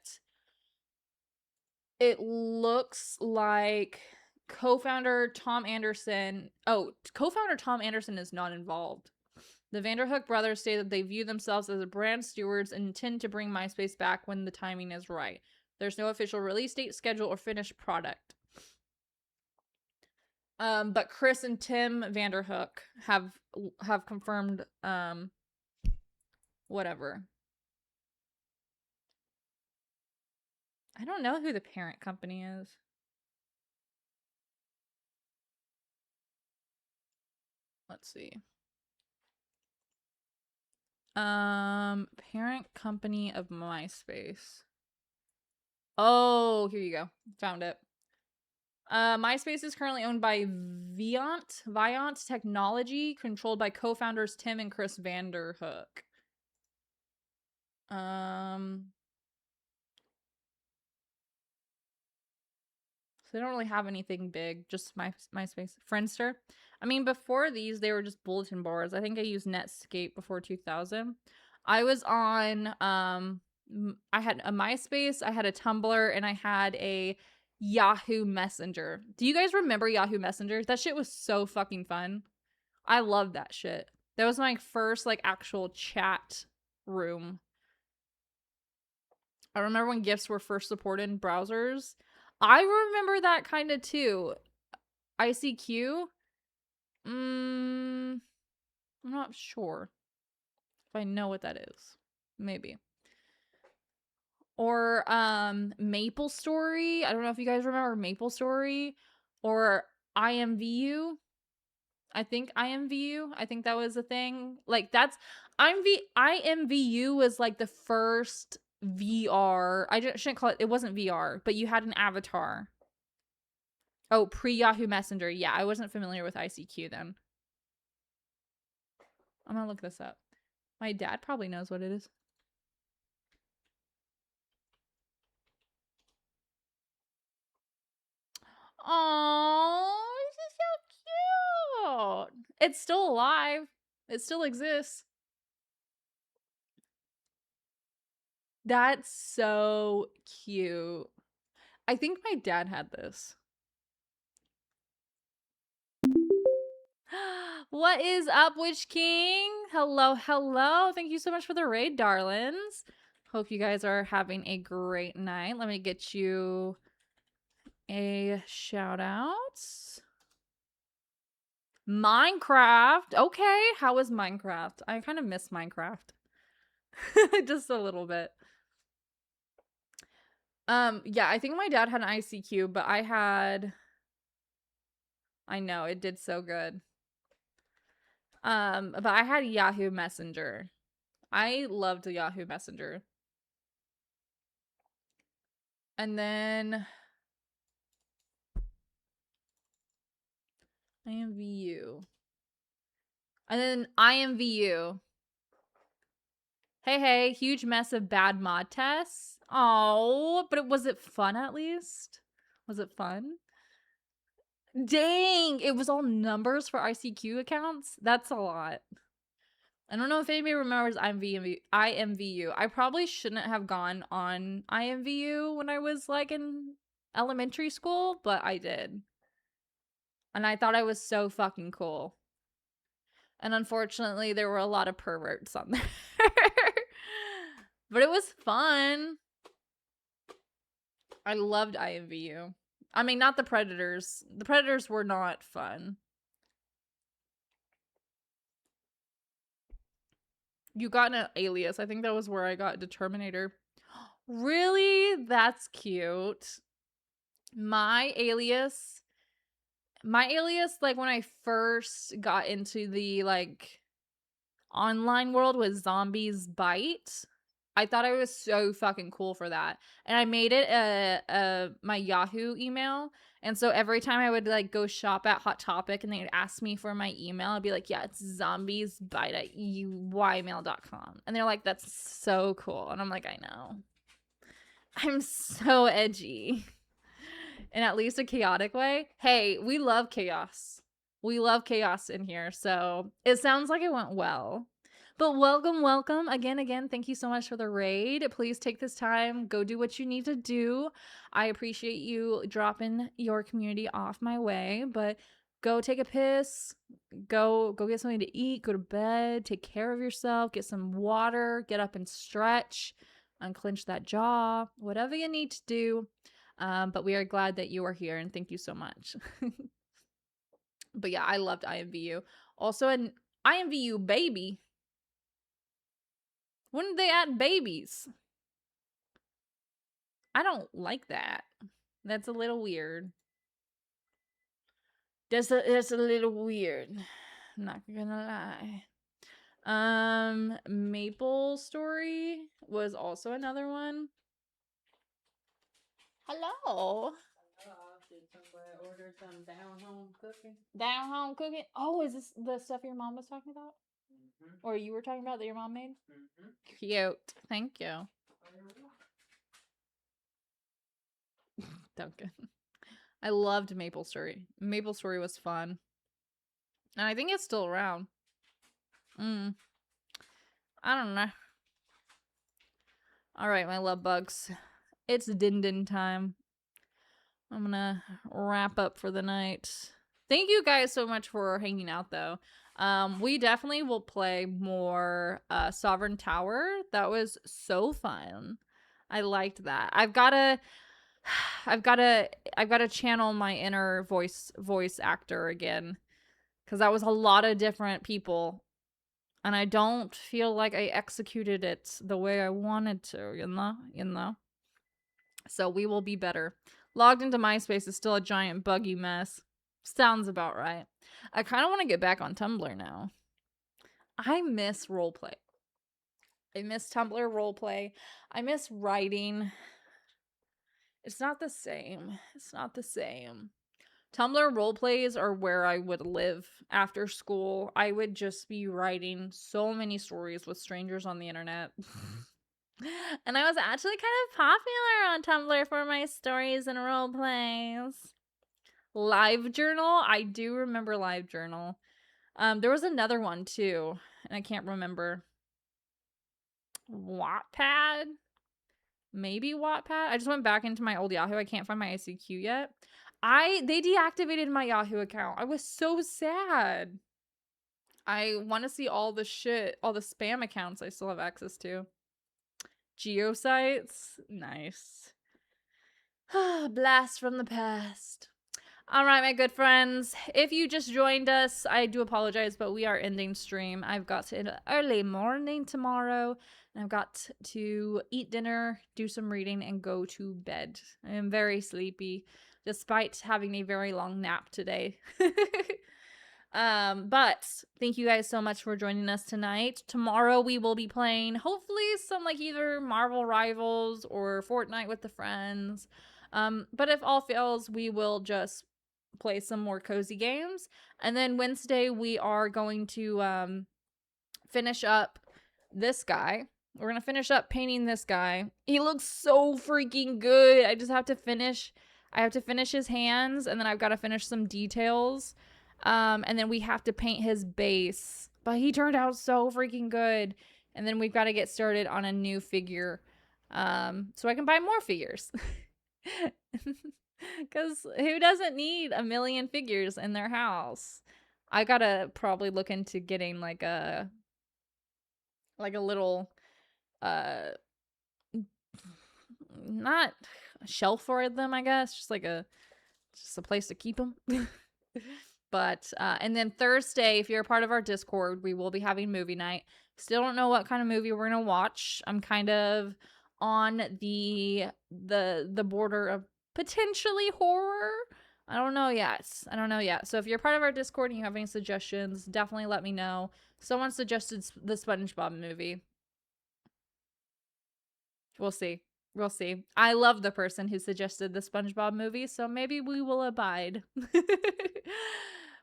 it looks like co-founder Tom Anderson is not involved. The Vanderhook brothers say that they view themselves as brand stewards and intend to bring MySpace back when the timing is right. There's no official release date, schedule, or finished product. But Chris and Tim Vanderhook have confirmed whatever. I don't know who the parent company is. Let's see. Parent company of MySpace. Oh, here you go. Found it. MySpace is currently owned by Viant Technology, controlled by co-founders Tim and Chris Vanderhook. So they don't really have anything big, just MySpace. Friendster. I mean, before these, they were just bulletin boards. I think I used Netscape before 2000. I was on, I had a MySpace, I had a Tumblr, and I had a Yahoo Messenger. Do you guys remember Yahoo Messenger? That shit was so fucking fun. I loved that shit. That was my first, like, actual chat room. I remember when GIFs were first supported in browsers. I remember that kind of too. ICQ? I'm not sure if I know what that is. Maybe. Or Maple Story. I don't know if you guys remember Maple Story. Or IMVU. I think IMVU. I think that was a thing. Like that's IMVU was like the first VR. Shouldn't call it. It wasn't VR, but you had an avatar. Oh, pre-Yahoo Messenger. Yeah, I wasn't familiar with ICQ then. I'm gonna look this up. My dad probably knows what it is. Oh, this is so cute. It's still alive. It still exists. That's so cute. I think my dad had this. What is up, Witch King? Hello, hello. Thank you so much for the raid, darlings. Hope you guys are having a great night. Let me get you a shout out. Minecraft. Okay, how is Minecraft? I kind of miss Minecraft. Just a little bit. Yeah, I think my dad had an ICQ, but I know, it did so good. But I had Yahoo Messenger. I loved Yahoo Messenger. And then IMVU. And then IMVU. Hey, huge mess of bad mod tests. Oh, but was it fun at least? Was it fun? Dang, it was all numbers for ICQ accounts? That's a lot. I don't know if anybody remembers IMVU. I probably shouldn't have gone on IMVU when I was like in elementary school, but I did. And I thought I was so fucking cool. And unfortunately, there were a lot of perverts on there. But it was fun. I loved IMVU. I mean, not the Predators. The Predators were not fun. You got an alias. I think that was where I got Determinator. Really? That's cute. My alias, like when I first got into the like online world was Zombies Bite. I thought I was so fucking cool for that. And I made it my Yahoo email. And so every time I would like go shop at Hot Topic and they'd ask me for my email, I'd be like, yeah, it's zombiesbite@ymail.com. And they're like, that's so cool. And I'm like, I know. I'm so edgy. In at least a chaotic way. Hey, we love chaos. We love chaos in here. So it sounds like it went well. But welcome again. Thank you so much for the raid. Please take this time, go do what you need to do. I appreciate you dropping your community off my way, but go take a piss, go get something to eat, go to bed, take care of yourself, get some water, get up and stretch, unclench that jaw, whatever you need to do. But we are glad that you are here, and thank you so much. But yeah, I loved IMVU. Also, an IMVU baby. When did they add babies? I don't like that. That's a little weird. That's a little weird. Not gonna lie. Maple Story was also another one. Hello. Did somebody order some down home cooking? Down home cooking? Oh, is this the stuff your mom was talking about? Mm-hmm. Or you were talking about that your mom made? Mm-hmm. Cute. Thank you. Duncan. I loved Maple Story. Maple Story was fun. And I think it's still around. I don't know. Alright, my love bugs. It's din time. I'm gonna wrap up for the night. Thank you guys so much for hanging out, though. We definitely will play more Sovereign Tower. That was so fun. I liked that. I've gotta channel my inner voice actor again, because that was a lot of different people, and I don't feel like I executed it the way I wanted to. You know. So we will be better. Logged into MySpace is still a giant buggy mess. Sounds about right. I kind of want to get back on Tumblr now. I miss roleplay. I miss Tumblr roleplay. I miss writing. It's not the same. It's not the same. Tumblr roleplays are where I would live after school. I would just be writing so many stories with strangers on the internet. And I was actually kind of popular on Tumblr for my stories and roleplays. LiveJournal. I do remember LiveJournal. There was another one too, and I can't remember. Wattpad? Maybe Wattpad? I just went back into my old Yahoo. I can't find my ICQ yet. They deactivated my Yahoo account. I was so sad. I want to see all the shit, all the spam accounts I still have access to. Geosites? Nice. Blast from the past. All right, my good friends. If you just joined us, I do apologize, but we are ending stream. I've got an early morning tomorrow, and I've got to eat dinner, do some reading, and go to bed. I am very sleepy, despite having a very long nap today. But thank you guys so much for joining us tonight. Tomorrow we will be playing, hopefully, some like either Marvel Rivals or Fortnite with the friends. But if all fails, we will just play some more cozy games. And then Wednesday we are going to finish up this guy. We're gonna finish up painting this guy. He looks so freaking good. I just have to finish. I have to finish his hands, and then I've got to finish some details. And then we have to paint his base. But he turned out so freaking good. And then we've got to get started on a new figure. So I can buy more figures. Because who doesn't need a million figures in their house? I gotta probably look into getting like a little not a shelf for them, I guess. Just a place to keep them. But and then Thursday, if you're a part of our Discord, we will be having movie night. Still don't know what kind of movie we're gonna watch. I'm kind of on the border of potentially horror. I don't know yet. So if you're part of our Discord and you have any suggestions, definitely let me know. Someone suggested the SpongeBob movie. We'll see. I love the person who suggested the SpongeBob movie, so maybe we will abide.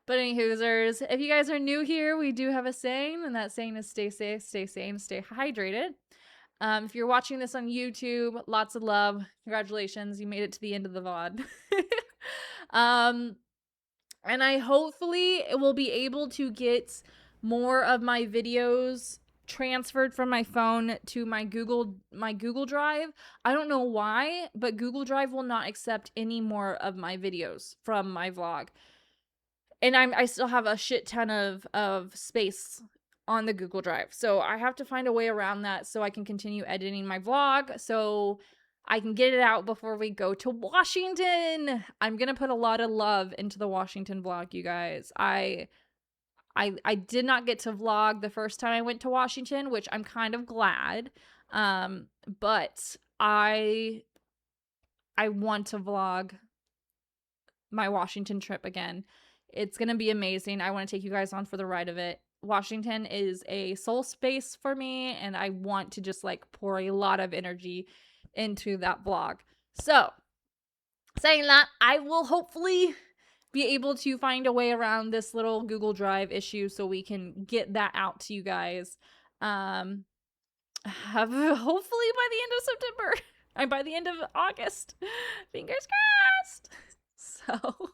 But any hoosers, if you guys are new here, we do have a saying, and that saying is stay safe, stay sane, stay hydrated. If you're watching this on YouTube, lots of love. Congratulations, you made it to the end of the VOD. And I hopefully will be able to get more of my videos transferred from my phone to my Google Drive. I don't know why, but Google Drive will not accept any more of my videos from my vlog. And I still have a shit ton of space on the Google Drive. So I have to find a way around that so I can continue editing my vlog, so I can get it out before we go to Washington. I'm going to put a lot of love into the Washington vlog, you guys. I did not get to vlog the first time I went to Washington, which I'm kind of glad. But I want to vlog my Washington trip again. It's going to be amazing. I want to take you guys on for the ride of it. Washington is a soul space for me, and I want to just like pour a lot of energy into that vlog. So, saying that, I will hopefully be able to find a way around this little Google Drive issue so we can get that out to you guys. Hopefully by the end of September, and by the end of August. Fingers crossed. So,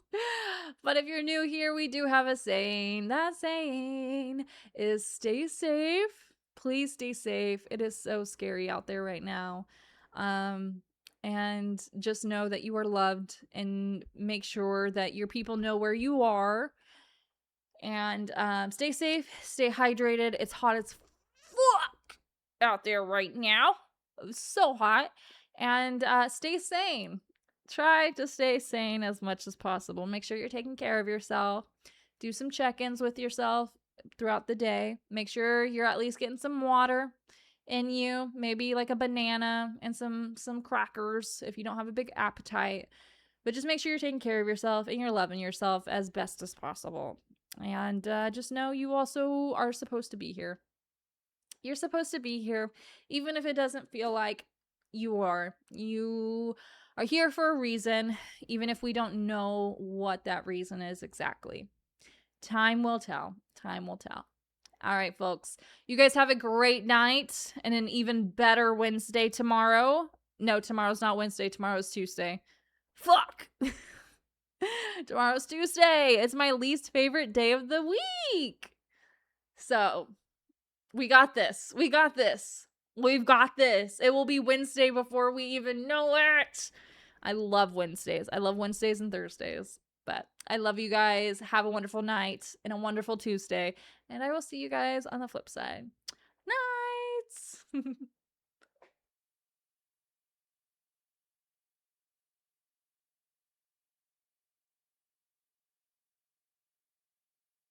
but if you're new here, we do have a saying. That saying is stay safe. Please stay safe. It is so scary out there right now. And just know that you are loved, and make sure that your people know where you are. And stay safe, stay hydrated. It's hot as fuck out there right now. It's so hot. And stay sane. Try to stay sane as much as possible. Make sure you're taking care of yourself. Do some check-ins with yourself throughout the day. Make sure you're at least getting some water in you. Maybe like a banana and some crackers if you don't have a big appetite. But just make sure you're taking care of yourself and you're loving yourself as best as possible. And just know you also are supposed to be here. You're supposed to be here, even if it doesn't feel like you are. You are here for a reason, even if we don't know what that reason is exactly. Time will tell. Time will tell. All right, folks. You guys have a great night and an even better Wednesday tomorrow. No, tomorrow's not Wednesday. Tomorrow's Tuesday. Fuck. Tomorrow's Tuesday. It's my least favorite day of the week. So, we got this. We got this. We've got this. It will be Wednesday before we even know it. I love Wednesdays. I love Wednesdays and Thursdays. But I love you guys. Have a wonderful night and a wonderful Tuesday. And I will see you guys on the flip side. Nights.